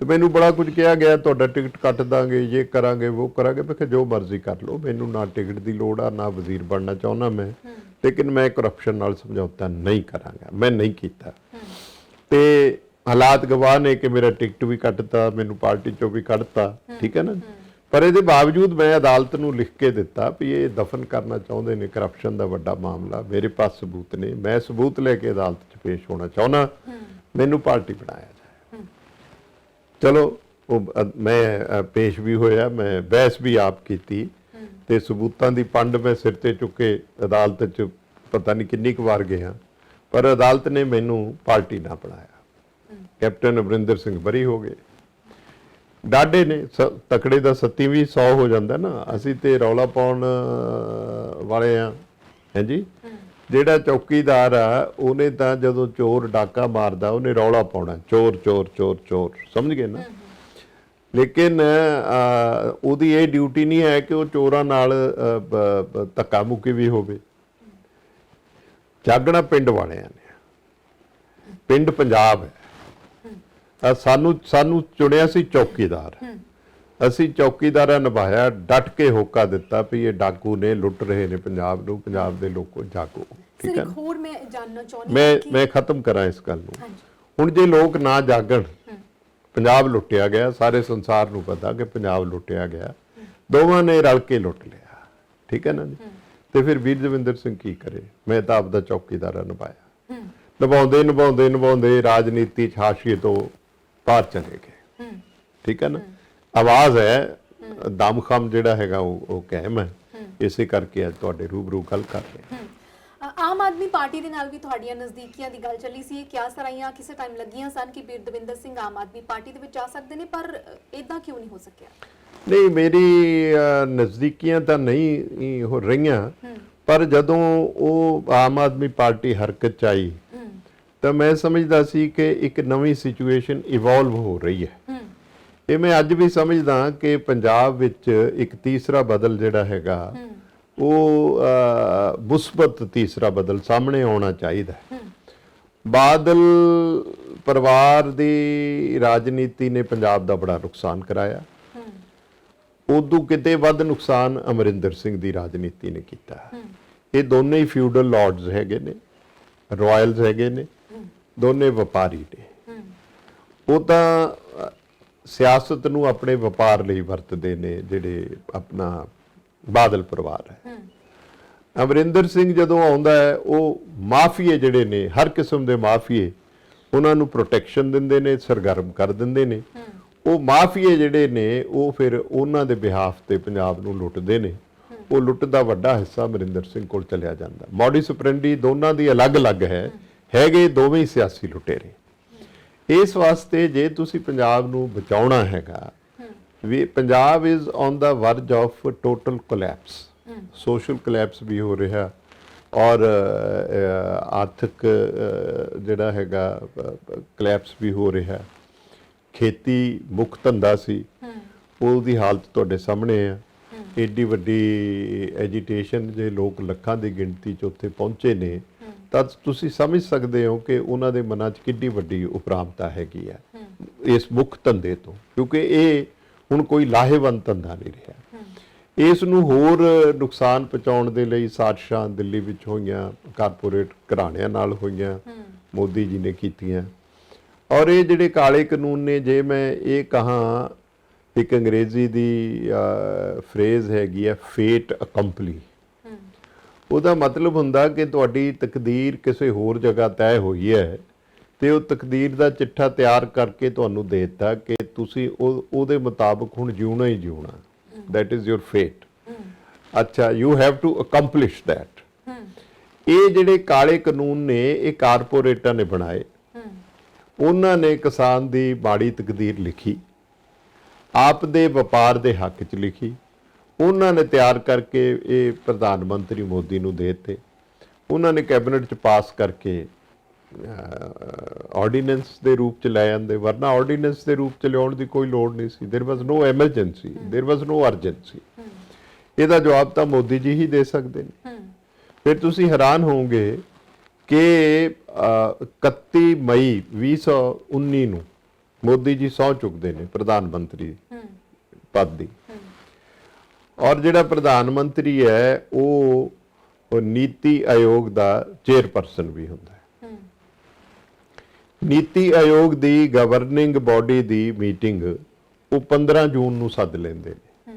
ਤੇ ਮੈਨੂੰ ਬੜਾ ਕੁਝ ਕਿਹਾ ਗਿਆ, ਤੁਹਾਡਾ ਟਿਕਟ ਕੱਟ ਦਾਂਗੇ, ਇਹ ਕਰਾਂਗੇ ਉਹ ਕਰਾਂਗੇ। ਮੈਂ ਕਿਹਾ ਜੋ ਮਰਜ਼ੀ ਕਰ ਲਓ, ਮੈਨੂੰ ਨਾ ਟਿਕਟ ਦੀ ਲੋੜ ਆ, ਨਾ ਵਜ਼ੀਰ ਬਣਨਾ ਚਾਹੁੰਦਾ ਮੈਂ, ਲੇਕਿਨ ਮੈਂ ਕਰਪਸ਼ਨ ਨਾਲ ਸਮਝੌਤਾ ਨਹੀਂ ਕਰਾਂਗਾ। ਮੈਂ ਨਹੀਂ ਕੀਤਾ ਤੇ ਹਾਲਾਤ ਗਵਾਹ ਨੇ ਕਿ ਮੇਰਾ ਟਿਕਟ ਵੀ ਕੱਟਤਾ, ਮੈਨੂੰ ਪਾਰਟੀ ਚੋਂ ਵੀ ਕੱਢਤਾ, ਠੀਕ ਹੈ ਨਾ। ਪਰ ਇਹਦੇ ਬਾਵਜੂਦ ਮੈਂ ਅਦਾਲਤ ਨੂੰ ਲਿਖ ਕੇ ਦਿੱਤਾ ਵੀ ਇਹ ਦਫਨ ਕਰਨਾ ਚਾਹੁੰਦੇ ਨੇ, ਕਰਪਸ਼ਨ ਦਾ ਵੱਡਾ ਮਾਮਲਾ, ਮੇਰੇ ਪਾਸ ਸਬੂਤ ਨੇ, ਮੈਂ ਸਬੂਤ ਲੈ ਕੇ ਅਦਾਲਤ 'ਚ ਪੇਸ਼ ਹੋਣਾ ਚਾਹੁੰਦਾ, ਮੈਨੂੰ ਪਾਰਟੀ ਬਣਾਇਆ ਜਾਏ। ਚਲੋ ਉਹ ਮੈਂ ਪੇਸ਼ ਵੀ ਹੋਇਆ, ਮੈਂ ਬਹਿਸ ਵੀ ਆਪ ਕੀਤੀ ਤੇ ਸਬੂਤਾਂ ਦੀ ਪੰਡ ਮੈਂ ਸਿਰ ਤੇ ਚੁੱਕੇ ਅਦਾਲਤ 'ਚ ਪਤਾ ਨਹੀਂ ਕਿੰਨੀ ਕੁ ਵਾਰ ਗਿਆ, ਪਰ ਅਦਾਲਤ ਨੇ ਮੈਨੂੰ ਪਾਰਟੀ ਨਾ ਬਣਾਇਆ। ਕੈਪਟਨ ਅਮਰਿੰਦਰ ਸਿੰਘ ਬਰੀ ਹੋ ਗਏ। ਡਾਢੇ ਨੇ, ਤਕੜੇ ਦਾ 27ਵੀਂ 100 ਹੋ ਜਾਂਦਾ ਨਾ। ਅਸੀਂ ਤੇ ਰੌਲਾ ਪਾਉਣ ਵਾਲੇ ਆ ਹੈ ਜੀ। ਜਿਹੜਾ ਚੌਕੀਦਾਰ ਆ, ਉਹਨੇ ਤਾਂ ਜਦੋਂ ਚੋਰ ਡਾਕਾ ਮਾਰਦਾ ਉਹਨੇ ਰੌਲਾ ਪਾਉਣਾ, ਚੋਰ ਚੋਰ ਚੋਰ ਚੋਰ, ਸਮਝ ਗਏ ਨਾ। ਲੇਕਿਨ ਉਹਦੀ ਇਹ ਡਿਊਟੀ ਨਹੀਂ ਹੈ ਕਿ ਉਹ ਚੋਰਾਂ ਨਾਲ ਧੱਕਾ ਮੁੱਕੀ ਵੀ ਹੋਵੇ। ਜਾਗਣਾ ਪਿੰਡ ਵਾਲਿਆਂ ਨੇ, ਪਿੰਡ ਪੰਜਾਬ ਹੈ। ਸਾਨੂੰ ਚੁਣਿਆ ਸੀ ਚੌਕੀਦਾਰ, ਅਸੀਂ ਚੌਕੀਦਾਰਾਂ ਨਿਭਾਇਆ, ਡਟ ਕੇ ਹੋਕਾ ਦਿੱਤਾ ਵੀ ਇਹ ਡਾਕੂ ਨੇ, ਲੁੱਟ ਰਹੇ ਨੇ ਪੰਜਾਬ ਨੂੰ, ਪੰਜਾਬ ਦੇ ਲੋਕੋ ਜਾਗੋ। ਠੀਕ ਹੈ, ਹੋਰ ਮੈਂ ਜਾਨਣਾ ਚਾਹੁੰਦੀ ਮੈਂ ਖਤਮ ਕਰਾਂ ਇਸ ਗੱਲ ਨੂੰ। ਹੁਣ ਜੇ ਲੋਕ ਨਾ ਜਾਗਣ, ਪੰਜਾਬ ਲੁੱਟਿਆ ਗਿਆ, ਸਾਰੇ ਸੰਸਾਰ ਨੂੰ ਪਤਾ ਕਿ ਪੰਜਾਬ ਲੁੱਟਿਆ ਗਿਆ, ਦੋਵਾਂ ਨੇ ਰਲ ਕੇ ਲੁੱਟ ਲਿਆ, ਠੀਕ ਹੈ ਨਾ ਜੀ। ਤੇ ਫਿਰ ਵੀਰ ਜਵਿੰਦਰ ਸਿੰਘ ਕੀ ਕਰੇ, ਮੈਂ ਤਾਂ ਆਪਦਾ ਚੌਕੀਦਾਰਾ ਨਿਭਾਇਆ। ਨਿਭਾਉਂਦੇ ਨਿਭਾਉਂਦੇ ਨਿਭਾਉਂਦੇ ਰਾਜਨੀਤੀ 'ਚ ਹਾਸ਼ੀਏ ਤੋਂ ਬਾਹਰ ਚਲੇ ਗਏ, ਠੀਕ ਹੈ ਨਾ। ਆਵਾਜ਼ ਹੈ, ਦਮਖਮ ਜਿਹੜਾ ਹੈਗਾ ਉਹ ਕਾਇਮ ਹੈ। ਇਸੇ ਕਰਕੇ ਅੱਜ ਤੁਹਾਡੇ ਰੂਬਰੂ ਗੱਲ ਕਰ ਰਹੇ ਹਾਂ। ਆਮ ਆਦਮੀ ਪਾਰਟੀ ਦੇ ਨਾਲ ਵੀ ਤੁਹਾਡੀਆਂ ਨਜ਼ਦੀਕੀਆਂ ਦੀ ਗੱਲ ਚੱਲੀ ਸੀ, ਕਿਆ ਸਰਾਈਆਂ ਕਿਸੇ ਟਾਈਮ ਲੱਗੀਆਂ ਸਨ ਕਿ ਵੀਰ ਦਵਿੰਦਰ ਸਿੰਘ ਆਮ ਆਦਮੀ ਪਾਰਟੀ ਦੇ ਵਿੱਚ ਆ ਸਕਦੇ ਨੇ, ਪਰ ਇਦਾਂ ਕਿਉਂ ਨਹੀਂ ਹੋ ਸਕਿਆ? ਨਹੀਂ, ਮੇਰੀ ਨਜ਼ਦੀਕੀਆਂ ਤਾਂ ਨਹੀਂ ਹੋ ਰਹੀਆਂ, ਪਰ ਜਦੋਂ ਉਹ ਆਮ ਆਦਮੀ ਪਾਰਟੀ ਹਰਕਤ 'ਚ ਆਈ ਤਾਂ ਮੈਂ ਸਮਝਦਾ ਸੀ ਕਿ ਇੱਕ ਨਵੀਂ ਸਿਚੁਏਸ਼ਨ ਇਵੋਲਵ ਹੋ ਰਹੀ ਹੈ। ਇਹ ਮੈਂ ਅੱਜ ਵੀ ਸਮਝਦਾ ਕਿ ਪੰਜਾਬ ਵਿੱਚ ਇੱਕ ਤੀਸਰਾ ਬਦਲ ਜਿਹੜਾ ਹੈਗਾ, ਉਹ ਮੁਸਬਤ ਤੀਸਰਾ ਬਦਲ ਸਾਹਮਣੇ ਆਉਣਾ ਚਾਹੀਦਾ ਹੈ। ਬਾਦਲ ਪਰਿਵਾਰ ਦੀ ਰਾਜਨੀਤੀ ਨੇ ਪੰਜਾਬ ਦਾ ਬੜਾ ਨੁਕਸਾਨ ਕਰਾਇਆ, ਉਦੋਂ ਕਿਤੇ ਵੱਧ ਨੁਕਸਾਨ ਅਮਰਿੰਦਰ ਸਿੰਘ ਦੀ ਰਾਜਨੀਤੀ ਨੇ ਕੀਤਾ। ਇਹ ਦੋਨੇ ਹੀ ਫਿਊਡਲ ਲਾਰਡਸ ਹੈਗੇ ਨੇ, ਰਾਇਲਸ ਹੈਗੇ ਨੇ, ਦੋਨੇ ਵਪਾਰੀ ਨੇ। ਉਹ ਤਾਂ ਸਿਆਸਤ ਨੂੰ ਆਪਣੇ ਵਪਾਰ ਲਈ ਵਰਤਦੇ ਨੇ, ਜਿਹੜੇ ਆਪਣਾ ਬਾਦਲ ਪਰਿਵਾਰ ਹੈ। ਅਮਰਿੰਦਰ ਸਿੰਘ ਜਦੋਂ ਆਉਂਦਾ ਹੈ, ਉਹ ਮਾਫੀਏ ਜਿਹੜੇ ਨੇ, ਹਰ ਕਿਸਮ ਦੇ ਮਾਫੀਏ, ਉਹਨਾਂ ਨੂੰ ਪ੍ਰੋਟੈਕਸ਼ਨ ਦਿੰਦੇ ਨੇ, ਸਰਗਰਮ ਕਰ ਦਿੰਦੇ ਨੇ। ਉਹ ਮਾਫੀਏ ਜਿਹੜੇ ਨੇ, ਉਹ ਫਿਰ ਉਹਨਾਂ ਦੇ ਬਿਹਾਫ ਤੇ ਪੰਜਾਬ ਨੂੰ ਲੁੱਟਦੇ ਨੇ। ਉਹ ਲੁੱਟ ਦਾ ਵੱਡਾ ਹਿੱਸਾ ਅਮਰਿੰਦਰ ਸਿੰਘ ਕੋਲ ਚਲਿਆ ਜਾਂਦਾ। ਮੋਡਿਸ ਆਪਰੈਂਡੀ ਦੋਨਾਂ ਦੀ ਅਲੱਗ-ਅਲੱਗ ਹੈ, ਹੈਗੇ ਦੋਵੇਂ ਹੀ ਸਿਆਸੀ ਲੁਟੇਰੇ। ਇਸ ਵਾਸਤੇ ਜੇ ਤੁਸੀਂ ਪੰਜਾਬ ਨੂੰ ਬਚਾਉਣਾ ਹੈਗਾ, ਵੀ Punjab is on the verge of total collapse, social collapse ਵੀ ਹੋ ਰਿਹਾ, ਔਰ ਆਰਥਿਕ ਜਿਹੜਾ ਹੈਗਾ ਕੋਲੈਪਸ ਵੀ ਹੋ ਰਿਹਾ। ਖੇਤੀ ਮੁੱਖ ਧੰਦਾ ਸੀ, ਉਹਦੀ ਹਾਲਤ ਤੁਹਾਡੇ ਸਾਹਮਣੇ ਆ। ਏਡੀ ਵੱਡੀ ਐਜੀਟੇਸ਼ਨ, ਜੇ ਲੋਕ ਲੱਖਾਂ ਦੀ ਗਿਣਤੀ 'ਚ ਉੱਥੇ ਪਹੁੰਚੇ ਨੇ, ਤਾਂ ਤੁਸੀਂ ਸਮਝ ਸਕਦੇ ਹੋ ਕਿ ਉਹਨਾਂ ਦੇ ਮਨਾਂ 'ਚ ਕਿੰਨੀ ਵੱਡੀ ਉਪਰਾਮਤਾ ਹੈਗੀ ਆ ਇਸ ਮੁੱਖ ਧੰਦੇ ਤੋਂ, ਕਿਉਂਕਿ ਇਹ ਹੁਣ ਕੋਈ ਲਾਹੇਵੰਦ ਧੰਦਾ ਨਹੀਂ ਰਿਹਾ। ਇਸ ਨੂੰ ਹੋਰ ਨੁਕਸਾਨ ਪਹੁੰਚਾਉਣ ਦੇ ਲਈ ਸਾਜ਼ਿਸ਼ਾਂ ਦਿੱਲੀ ਵਿੱਚ ਹੋਈਆਂ, ਕਾਰਪੋਰੇਟ ਘਰਾਣਿਆਂ ਨਾਲ ਹੋਈਆਂ, ਮੋਦੀ ਜੀ ਨੇ ਕੀਤੀਆਂ। ਔਰ ਇਹ ਜਿਹੜੇ ਕਾਲੇ ਕਾਨੂੰਨ ਨੇ, ਜੇ ਮੈਂ ਇਹ ਕਹਾਂ, ਇੱਕ ਅੰਗਰੇਜ਼ੀ ਦੀ ਫਰੇਜ਼ ਹੈਗੀ ਆ, ਫੇਟ ਅਕੰਪਲੀ। ਉਹਦਾ ਮਤਲਬ ਹੁੰਦਾ ਕਿ ਤੁਹਾਡੀ ਤਕਦੀਰ ਕਿਸੇ ਹੋਰ ਜਗ੍ਹਾ ਤੈਅ ਹੋਈ ਹੈ ਤੇ ਉਹ ਤਕਦੀਰ ਦਾ ਚਿੱਠਾ ਤਿਆਰ ਕਰਕੇ ਤੁਹਾਨੂੰ ਦੇ ਦਿੱਤਾ ਕਿ ਤੁਸੀਂ ਉਹਦੇ ਮੁਤਾਬਕ ਹੁਣ ਜਿਉਣਾ ਹੀ ਜਿਉਣਾ। that is your fate। ਅੱਛਾ, you have to accomplish that। ਇਹ ਜਿਹੜੇ ਕਾਲੇ ਕਾਨੂੰਨ ਨੇ ਇਹ ਕਾਰਪੋਰੇਟਾਂ ਨੇ ਬਣਾਏ, ਉਹਨਾਂ ਨੇ ਕਿਸਾਨ ਦੀ ਮਾੜੀ ਤਕਦੀਰ ਲਿਖੀ, ਆਪ ਦੇ ਵਪਾਰ ਦੇ ਹੱਕ 'ਚ ਲਿਖੀ, ਉਹਨਾਂ ਨੇ ਤਿਆਰ ਕਰਕੇ ਇਹ ਪ੍ਰਧਾਨ ਮੰਤਰੀ ਮੋਦੀ ਨੂੰ ਦੇ ਦਿੱਤੇ। ਉਹਨਾਂ ਨੇ ਕੈਬਨਿਟ 'ਚ ਪਾਸ ਕਰਕੇ ਆਰਡੀਨੈਂਸ ਦੇ ਰੂਪ 'ਚ ਲੈ ਜਾਂਦੇ, ਵਰਨਾ ਆਰਡੀਨੈਂਸ ਦੇ ਰੂਪ 'ਚ ਲਿਆਉਣ ਦੀ ਕੋਈ ਲੋੜ ਨਹੀਂ ਸੀ। There was no emergency, there was no urgency. ਇਹਦਾ ਜਵਾਬ ਤਾਂ ਮੋਦੀ ਜੀ ਹੀ ਦੇ ਸਕਦੇ ਨੇ। ਫਿਰ ਤੁਸੀਂ ਹੈਰਾਨ ਹੋਵੋਗੇ ਕਿ 31 ਮਈ 2019 ਨੂੰ ਮੋਦੀ ਜੀ ਸਹੁੰ ਚੁੱਕਦੇ ਨੇ ਪ੍ਰਧਾਨ ਮੰਤਰੀ ਪਦ ਦੀ। ਔਰ ਜਿਹੜਾ ਪ੍ਰਧਾਨ ਮੰਤਰੀ ਹੈ ਉਹ ਨੀਤੀ ਆਯੋਗ ਦਾ ਚੇਅਰਪਰਸਨ ਵੀ ਹੁੰਦਾ ਹੈ। ਨੀਤੀ ਆਯੋਗ ਦੀ ਗਵਰਨਿੰਗ ਬਾਡੀ ਦੀ ਮੀਟਿੰਗ ਉਹ 15 ਜੂਨ ਨੂੰ ਸੱਦ ਲੈਂਦੇ ਨੇ।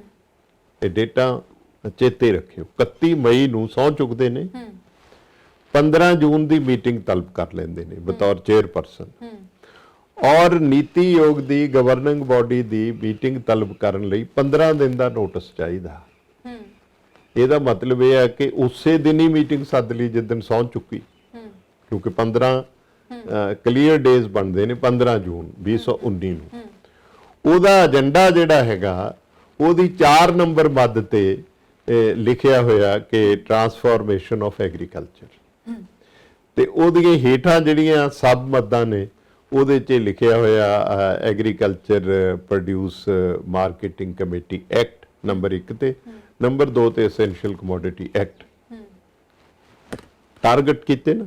ਇਹ ਡੇਟਾ ਚੇਤੇ ਰੱਖਿਓ, 31 ਮਈ ਨੂੰ ਸਹੁੰ ਚੁੱਕਦੇ ਨੇ, 15 ਜੂਨ ਦੀ ਮੀਟਿੰਗ ਤਲਬ ਕਰ ਲੈਂਦੇ ਨੇ ਬਤੌਰ ਚੇਅਰਪਰਸਨ। ਔਰ ਨੀਤੀ ਆਯੋਗ ਦੀ ਗਵਰਨਿੰਗ ਬਾਡੀ ਦੀ ਮੀਟਿੰਗ ਤਲਬ ਕਰਨ ਲਈ 15 ਦਿਨ ਦਾ ਨੋਟਿਸ ਚਾਹੀਦਾ। ਇਹਦਾ ਮਤਲਬ ਇਹ ਹੈ ਕਿ ਉਸੇ ਦਿਨ ਹੀ ਮੀਟਿੰਗ ਸੱਦ ਲਈ ਜਿਸ ਦਿਨ ਸਹੁੰ ਚੁੱਕੀ, ਕਿਉਂਕਿ 15 ਕਲੀਅਰ ਡੇਜ਼ ਬਣਦੇ ਨੇ 15 ਜੂਨ 2019 ਨੂੰ। ਉਹਦਾ ਏਜੰਡਾ ਜਿਹੜਾ ਹੈਗਾ ਉਹਦੀ 4 ਨੰਬਰ ਮੱਦ ਤੇ ਲਿਖਿਆ ਹੋਇਆ ਕਿ ਟਰਾਂਸਫਾਰਮੇਸ਼ਨ ਆਫ ਐਗਰੀਕਲਚਰ, ਤੇ ਉਹਦੀਆਂ ਹੇਠਾਂ ਜਿਹੜੀਆਂ ਸਬ ਮੱਦਾਂ ਨੇ ਉਹਦੇ 'ਚ ਲਿਖਿਆ ਹੋਇਆ agriculture produce marketing committee act number 1 ਤੇ ਨੰਬਰ 2 ਤੇ ਐਸੈਂਸ਼ੀਅਲ ਕਮੋਡਿਟੀ ਐਕਟ ਟਾਰਗੇਟ ਕੀਤੇ ਨਾ।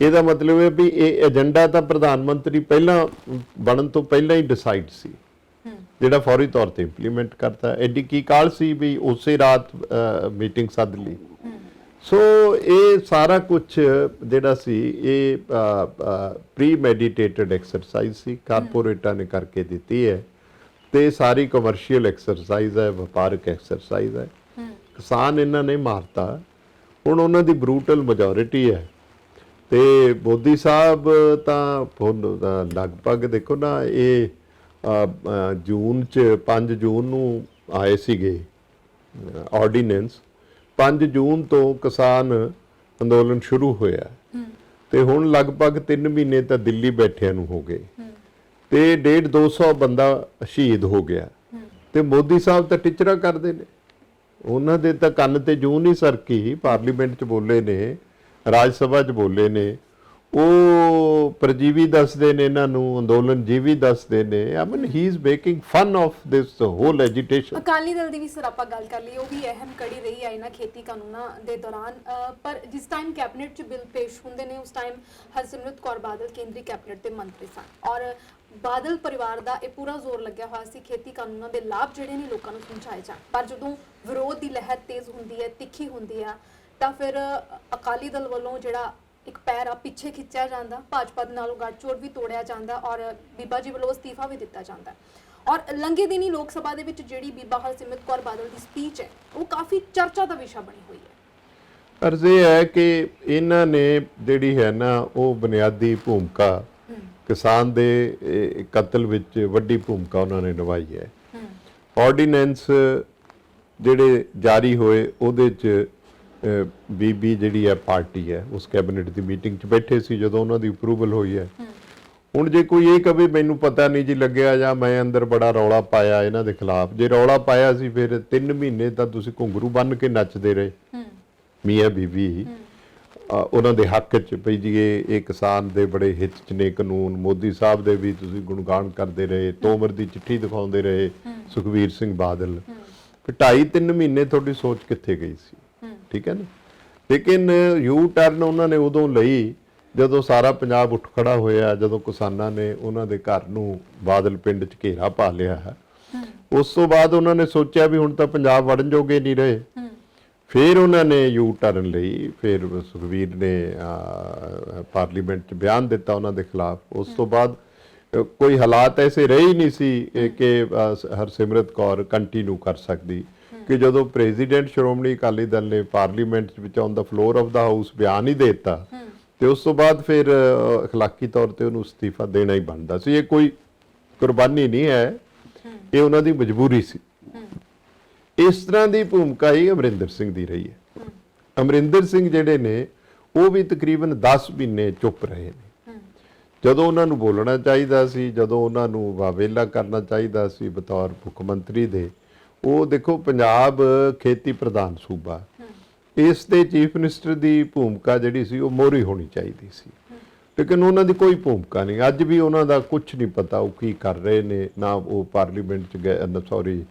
ਇਹਦਾ ਮਤਲਬ ਹੈ ਵੀ ਇਹ ਏਜੰਡਾ ਤਾਂ ਪ੍ਰਧਾਨ ਮੰਤਰੀ ਪਹਿਲਾਂ ਬਣਨ ਤੋਂ ਪਹਿਲਾਂ ਹੀ ਡਿਸਾਈਡ ਸੀ, ਜਿਹੜਾ ਫੌਰੀ ਤੌਰ ਤੇ ਇੰਪਲੀਮੈਂਟ ਕਰਤਾ। ਐਡੀ ਕੀ ਕਾਲ ਸੀ ਵੀ ਉਸੇ ਰਾਤ ਮੀਟਿੰਗ ਸੱਦ ਲਈ। ਸੋ ਇਹ ਸਾਰਾ ਕੁਝ ਜਿਹੜਾ ਸੀ ਇਹ ਪ੍ਰੀ ਮੈਡੀਟੇਟਡ ਐਕਸਰਸਾਈਜ਼ ਸੀ, ਕਾਰਪੋਰੇਟਾਂ ਨੇ ਕਰਕੇ ਦਿੱਤੀ ਹੈ, ਤੇ ਸਾਰੀ ਕਮਰਸ਼ੀਅਲ ਐਕਸਰਸਾਈਜ਼ ਹੈ, ਵਪਾਰਕ ਐਕਸਰਸਾਈਜ਼ ਹੈ। ਕਿਸਾਨ ਇਹਨਾਂ ਨੇ ਮਾਰਤਾ। ਹੁਣ ਉਹਨਾਂ ਦੀ ਬਰੂਟਲ ਮੈਜੋਰਿਟੀ ਹੈ ਤੇ ਮੋਦੀ ਸਾਹਿਬ ਤਾਂ ਲਗਭਗ ਦੇਖੋ ਨਾ, ਇਹ ਜੂਨ 'ਚ 5 ਜੂਨ ਨੂੰ ਆਏ ਸੀਗੇ ਆਰਡੀਨੈਂਸ, 5 ਜੂਨ ਤੋਂ ਕਿਸਾਨ ਅੰਦੋਲਨ ਸ਼ੁਰੂ ਹੋਇਆ ਤੇ ਹੁਣ ਲਗਭਗ 3 ਮਹੀਨੇ ਤਾਂ ਦਿੱਲੀ ਬੈਠਿਆਂ ਨੂੰ ਹੋ ਗਏ ਤੇ 150-200 ਬੰਦਾ ਸ਼ਹੀਦ ਹੋ ਗਿਆ। ਤੇ ਮੋਦੀ ਸਾਹਿਬ ਤਾਂ ਟਿਚਰਾ ਕਰਦੇ ਨੇ, ਉਹਨਾਂ ਦੇ ਤਾਂ ਕੰਨ ਤੇ ਜੂੰ ਨਹੀਂ ਸਰਕੀ। ਪਾਰਲੀਮੈਂਟ 'ਚ ਬੋਲੇ ਨੇ, ਰਾਜ ਸਭਾ 'ਚ ਬੋਲੇ ਨੇ, ਉਹ ਪਰਜੀਵੀ ਦੱਸਦੇ ਨੇ ਇਹਨਾਂ ਨੂੰ, ਅੰਦੋਲਨ ਜੀਵੀ ਦੱਸਦੇ ਨੇ। I mean he is making fun of this whole agitation. Akali Dal ਦੀ ਵੀ ਸਰ ਆਪਾਂ ਗੱਲ ਕਰ ਲਈ, ਉਹ ਵੀ ਅਹਿਮ ਕੜੀ ਰਹੀ ਹੈ ਇਹਨਾਂ ਖੇਤੀ ਕਾਨੂੰਨਾਂ ਦੇ ਦੌਰਾਨ। ਪਰ ਜਿਸ ਟਾਈਮ ਕੈਬਨਿਟ 'ਚ ਬਿੱਲ ਪੇਸ਼ ਹੁੰਦੇ ਨੇ ਉਸ ਟਾਈਮ ਹਰਸਿਮਰਤ ਕੌਰ ਬਾਦਲ ਕੇਂਦਰੀ ਕੈਬਨਿਟ ਦੇ ਮੰਤਰੀ ਸਨ ਔਰ ਬਾਦਲ ਪਰਿਵਾਰ ਦਾ ਇਹ ਪੂਰਾ ਜ਼ੋਰ ਲੱਗਿਆ ਹੋਇਆ ਸੀ ਖੇਤੀ ਕਾਨੂੰਨਾਂ ਦੇ ਲਾਭ ਜਿਹੜੇ ਨੇ ਲੋਕਾਂ ਨੂੰ ਸਮਝਾਏ ਜਾਣ। ਪਰ ਜਦੋਂ ਵਿਰੋਧ ਦੀ ਲਹਿਰ ਤੇਜ਼ ਹੁੰਦੀ ਹੈ, ਤਿੱਖੀ ਹੁੰਦੀ ਆ, ਤਾਂ ਫਿਰ ਅਕਾਲੀ ਦਲ ਵੱਲੋਂ ਜਿਹੜਾ ਇੱਕ ਪੈਰ ਆ ਪਿੱਛੇ ਖਿੱਚਿਆ ਜਾਂਦਾ, ਭਾਜਪਾ ਦੇ ਨਾਲੋਂ ਗੱਠਜੋੜ ਵੀ ਤੋੜਿਆ ਜਾਂਦਾ ਔਰ ਬੀਬਾ ਜੀ ਵੱਲੋਂ ਅਸਤੀਫਾ ਵੀ ਦਿੱਤਾ ਜਾਂਦਾ। ਔਰ ਲੰਘੇ ਦਿਨੀ ਲੋਕ ਸਭਾ ਦੇ ਵਿੱਚ ਜਿਹੜੀ ਬੀਬਾ ਹਰਸਿਮਰਤ ਕੌਰ ਬਾਦਲ ਦੀ ਸਪੀਚ ਹੈ ਉਹ ਕਾਫੀ ਚਰਚਾ ਦਾ ਵਿਸ਼ਾ ਬਣੀ ਹੋਈ ਹੈ। ਅਰਜ਼ ਇਹ ਹੈ ਕਿ ਇਹਨਾਂ ਨੇ ਜਿਹੜੀ ਹੈ ਨਾ ਉਹ ਬੁਨਿਆਦੀ ਭੂਮਿਕਾ ਕਿਸਾਨ ਦੇ ਕਤਲ ਵਿੱਚ ਵੱਡੀ ਭੂਮਿਕਾ ਉਹਨਾਂ ਨੇ ਨਿਭਾਈ ਹੈ। ਆਰਡੀਨੈਂਸ ਜਿਹੜੇ ਜਾਰੀ ਹੋਏ ਉਹਦੇ 'ਚ ਬੀਬੀ ਜਿਹੜੀ ਹੈ ਪਾਰਟੀ ਹੈ ਉਸ ਕੈਬਨਿਟ ਦੀ ਮੀਟਿੰਗ 'ਚ ਬੈਠੇ ਸੀ ਜਦੋਂ ਉਹਨਾਂ ਦੀ ਅਪਰੂਵਲ ਹੋਈ ਹੈ। ਹੁਣ ਜੇ ਕੋਈ ਇਹ ਕਵੇ ਮੈਨੂੰ ਪਤਾ ਨਹੀਂ ਜੀ ਲੱਗਿਆ ਜਾਂ ਮੈਂ ਅੰਦਰ ਬੜਾ ਰੌਲਾ ਪਾਇਆ ਇਹਨਾਂ ਦੇ ਖਿਲਾਫ, ਜੇ ਰੌਲਾ ਪਾਇਆ ਸੀ ਫਿਰ 3 ਮਹੀਨੇ ਤਾਂ ਤੁਸੀਂ ਘੁੰਗਰੂ ਬੰਨ ਕੇ ਨੱਚਦੇ ਰਹੇ ਮੀਆਂ ਬੀਬੀ ਉਹਨਾਂ ਦੇ ਹੱਕ 'ਚ ਪਈ ਜੀ ਇਹ ਕਿਸਾਨ ਦੇ ਬੜੇ ਹਿੱਤ 'ਚ ਨੇ ਕਾਨੂੰਨ। ਮੋਦੀ ਸਾਹਿਬ ਦੇ ਵੀ ਤੁਸੀਂ ਗੁਣਗਾਨ ਕਰਦੇ ਰਹੇ, ਤੋਮਰ ਦੀ ਚਿੱਠੀ ਦਿਖਾਉਂਦੇ ਰਹੇ, ਸੁਖਬੀਰ ਸਿੰਘ ਬਾਦਲ। ਫਿਰ 2.5-3 ਮਹੀਨੇ ਤੁਹਾਡੀ ਸੋਚ ਕਿੱਥੇ ਗਈ ਸੀ? ਠੀਕ ਹੈ ਨਾ। ਲੇਕਿਨ ਯੂ ਟਰਨ ਉਹਨਾਂ ਨੇ ਉਦੋਂ ਲਈ ਜਦੋਂ ਸਾਰਾ ਪੰਜਾਬ ਉੱਠ ਖੜਾ ਹੋਇਆ, ਜਦੋਂ ਕਿਸਾਨਾਂ ਨੇ ਉਹਨਾਂ ਦੇ ਘਰ ਨੂੰ ਬਾਦਲ ਪਿੰਡ 'ਚ ਘੇਰਾ ਪਾ ਲਿਆ ਉਸ ਤੋਂ ਬਾਅਦ ਉਹਨਾਂ ਨੇ ਸੋਚਿਆ ਵੀ ਹੁਣ ਤਾਂ ਪੰਜਾਬ ਵੜਨ ਜੋਗੇ ਨਹੀਂ ਰਹੇ। ਫਿਰ ਉਹਨਾਂ ਨੇ ਯੂ ਟਰਨ ਲਈ, ਫਿਰ ਸੁਖਬੀਰ ਨੇ ਪਾਰਲੀਮੈਂਟ 'ਚ ਬਿਆਨ ਦਿੱਤਾ ਉਹਨਾਂ ਦੇ ਖਿਲਾਫ। ਉਸ ਤੋਂ ਬਾਅਦ ਕੋਈ ਹਾਲਾਤ ਐਸੇ ਰਹੇ ਹੀ ਨਹੀਂ ਸੀ ਕਿ ਹਰਸਿਮਰਤ ਕੌਰ ਕੰਟੀਨਿਊ ਕਰ ਸਕਦੀ, ਕਿ ਜਦੋਂ ਪ੍ਰੈਜ਼ੀਡੈਂਟ ਸ਼੍ਰੋਮਣੀ ਅਕਾਲੀ ਦਲ ਨੇ ਪਾਰਲੀਮੈਂਟ ਵਿੱਚ on the floor of the house ਬਿਆਨ ਹੀ ਦੇ ਦਿੱਤਾ, ਤੇ ਉਸ ਤੋਂ ਬਾਅਦ ਫਿਰ ਅਖਲਾਕੀ ਤੌਰ ਤੇ ਉਹਨੂੰ ਅਸਤੀਫਾ ਦੇਣਾ ਹੀ ਬਣਦਾ ਸੀ। ਇਹ ਕੋਈ ਕੁਰਬਾਨੀ ਨਹੀਂ ਹੈ, ਇਹ ਉਹਨਾਂ ਦੀ ਮਜਬੂਰੀ ਸੀ। ਇਸ ਤਰ੍ਹਾਂ ਦੀ ਭੂਮਿਕਾ ਹੀ ਅਮਰਿੰਦਰ ਸਿੰਘ ਦੀ ਰਹੀ ਹੈ। ਅਮਰਿੰਦਰ ਸਿੰਘ ਜਿਹੜੇ ਨੇ ਉਹ ਵੀ ਤਕਰੀਬਨ 10 ਮਹੀਨੇ ਚੁੱਪ ਰਹੇ ਨੇ। ਜਦੋਂ ਉਹਨਾਂ ਨੂੰ ਬੋਲਣਾ ਚਾਹੀਦਾ ਸੀ, ਜਦੋਂ ਉਹਨਾਂ ਨੂੰ ਵਾਵੇਲਾ ਕਰਨਾ ਚਾਹੀਦਾ ਸੀ ਬਤੌਰ ਮੁੱਖ ਮੰਤਰੀ ਦੇ, ਉਹ ਦੇਖੋ ਪੰਜਾਬ ਖੇਤੀ ਪ੍ਰਧਾਨ ਸੂਬਾ, ਇਸ ਦੇ ਚੀਫ ਮਿਨਿਸਟਰ ਦੀ ਭੂਮਿਕਾ ਜਿਹੜੀ ਸੀ ਉਹ ਮੋਹਰੀ ਹੋਣੀ ਚਾਹੀਦੀ ਸੀ, ਲੇਕਿਨ ਉਹਨਾਂ ਦੀ ਕੋਈ ਭੂਮਿਕਾ ਨਹੀਂ। ਅੱਜ ਵੀ ਉਹਨਾਂ ਦਾ ਕੁਝ ਨਹੀਂ ਪਤਾ ਉਹ ਕੀ ਕਰ ਰਹੇ ਨੇ। ਨਾ ਉਹ ਪਾਰਲੀਮੈਂਟ 'ਚ ਗਏ,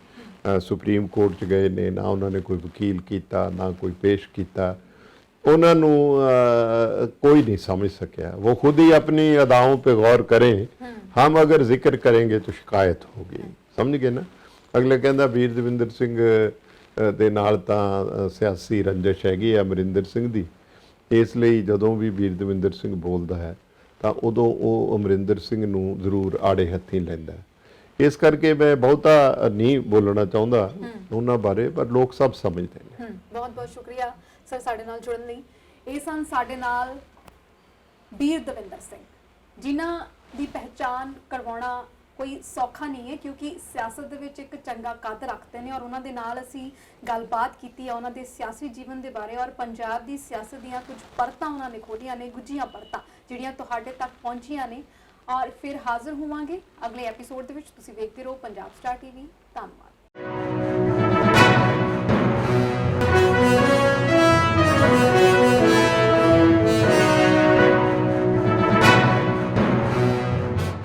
ਸੁਪਰੀਮ ਕੋਰਟ 'ਚ ਗਏ ਨੇ, ਨਾ ਉਹਨਾਂ ਨੇ ਕੋਈ ਵਕੀਲ ਕੀਤਾ, ਨਾ ਕੋਈ ਪੇਸ਼ ਕੀਤਾ। ਉਹਨਾਂ ਨੂੰ कोई नहीं समझ सका। वो खुद ही अपनी अदाओं पे गौर करें, हम अगर जिक्र करेंगे तो शिकायत होगी। समझ गए ना। अगले कहता वीर दविंदर सिंह ਦੇ ਨਾਲ ਤਾਂ ਸਿਆਸੀ ਰੰਜਿਸ਼ ਹੈਗੀ ਹੈ ਅਮਰਿੰਦਰ ਸਿੰਘ ਦੀ, ਇਸ ਲਈ ਜਦੋਂ ਵੀ ਵੀਰ ਦਵਿੰਦਰ ਸਿੰਘ ਬੋਲਦਾ ਹੈ ਤਾਂ ਉਦੋਂ ਉਹ ਅਮਰਿੰਦਰ ਸਿੰਘ ਨੂੰ ਜ਼ਰੂਰ ਆੜੇ ਹੱਥੀਂ ਲੈਂਦਾ। ਇਸ ਕਰਕੇ ਮੈਂ ਬਹੁਤਾ ਨਹੀਂ ਬੋਲਣਾ ਚਾਹੁੰਦਾ ਉਹਨਾਂ ਬਾਰੇ, ਪਰ ਲੋਕ ਸਭ ਸਮਝਦੇ ਨੇ। ਬਹੁਤ ਬਹੁਤ ਸ਼ੁਕਰੀਆ ਸਰ ਸਾਡੇ ਨਾਲ ਜੁੜਨ ਲਈ। ਇਹ ਸਨ ਸਾਡੇ ਨਾਲ ਵੀਰ ਦਵਿੰਦਰ ਸਿੰਘ, ਜਿਨ੍ਹਾਂ ਦੀ ਪਹਿਚਾਣ ਕਰਵਾਉਣਾ ਕੋਈ ਸੌਖਾ ਨਹੀਂ ਹੈ, ਕਿਉਂਕਿ ਸਿਆਸਤ ਦੇ ਵਿੱਚ ਇੱਕ ਚੰਗਾ ਕੱਦ ਰੱਖਦੇ ਨੇ। ਔਰ ਉਹਨਾਂ ਦੇ ਨਾਲ ਅਸੀਂ ਗੱਲਬਾਤ ਕੀਤੀ ਹੈ ਉਹਨਾਂ ਦੇ ਸਿਆਸੀ ਜੀਵਨ ਦੇ ਬਾਰੇ, ਔਰ ਪੰਜਾਬ ਦੀ ਸਿਆਸਤ ਦੀਆਂ ਕੁਝ ਪਰਤਾਂ ਉਹਨਾਂ ਨੇ ਖੋਲੀਆਂ ਨੇ, ਗੁੱਝੀਆਂ ਪਰਤਾਂ ਜਿਹੜੀਆਂ ਤੁਹਾਡੇ ਤੱਕ ਪਹੁੰਚੀਆਂ ਨੇ। ਔਰ ਫਿਰ ਹਾਜ਼ਰ ਹੋਵਾਂਗੇ ਅਗਲੇ ਐਪੀਸੋਡ ਦੇ ਵਿੱਚ। ਤੁਸੀਂ ਵੇਖਦੇ ਰਹੋ ਪੰਜਾਬ ਸਟਾਰ ਟੀਵੀ। ਧੰਨਵਾਦ।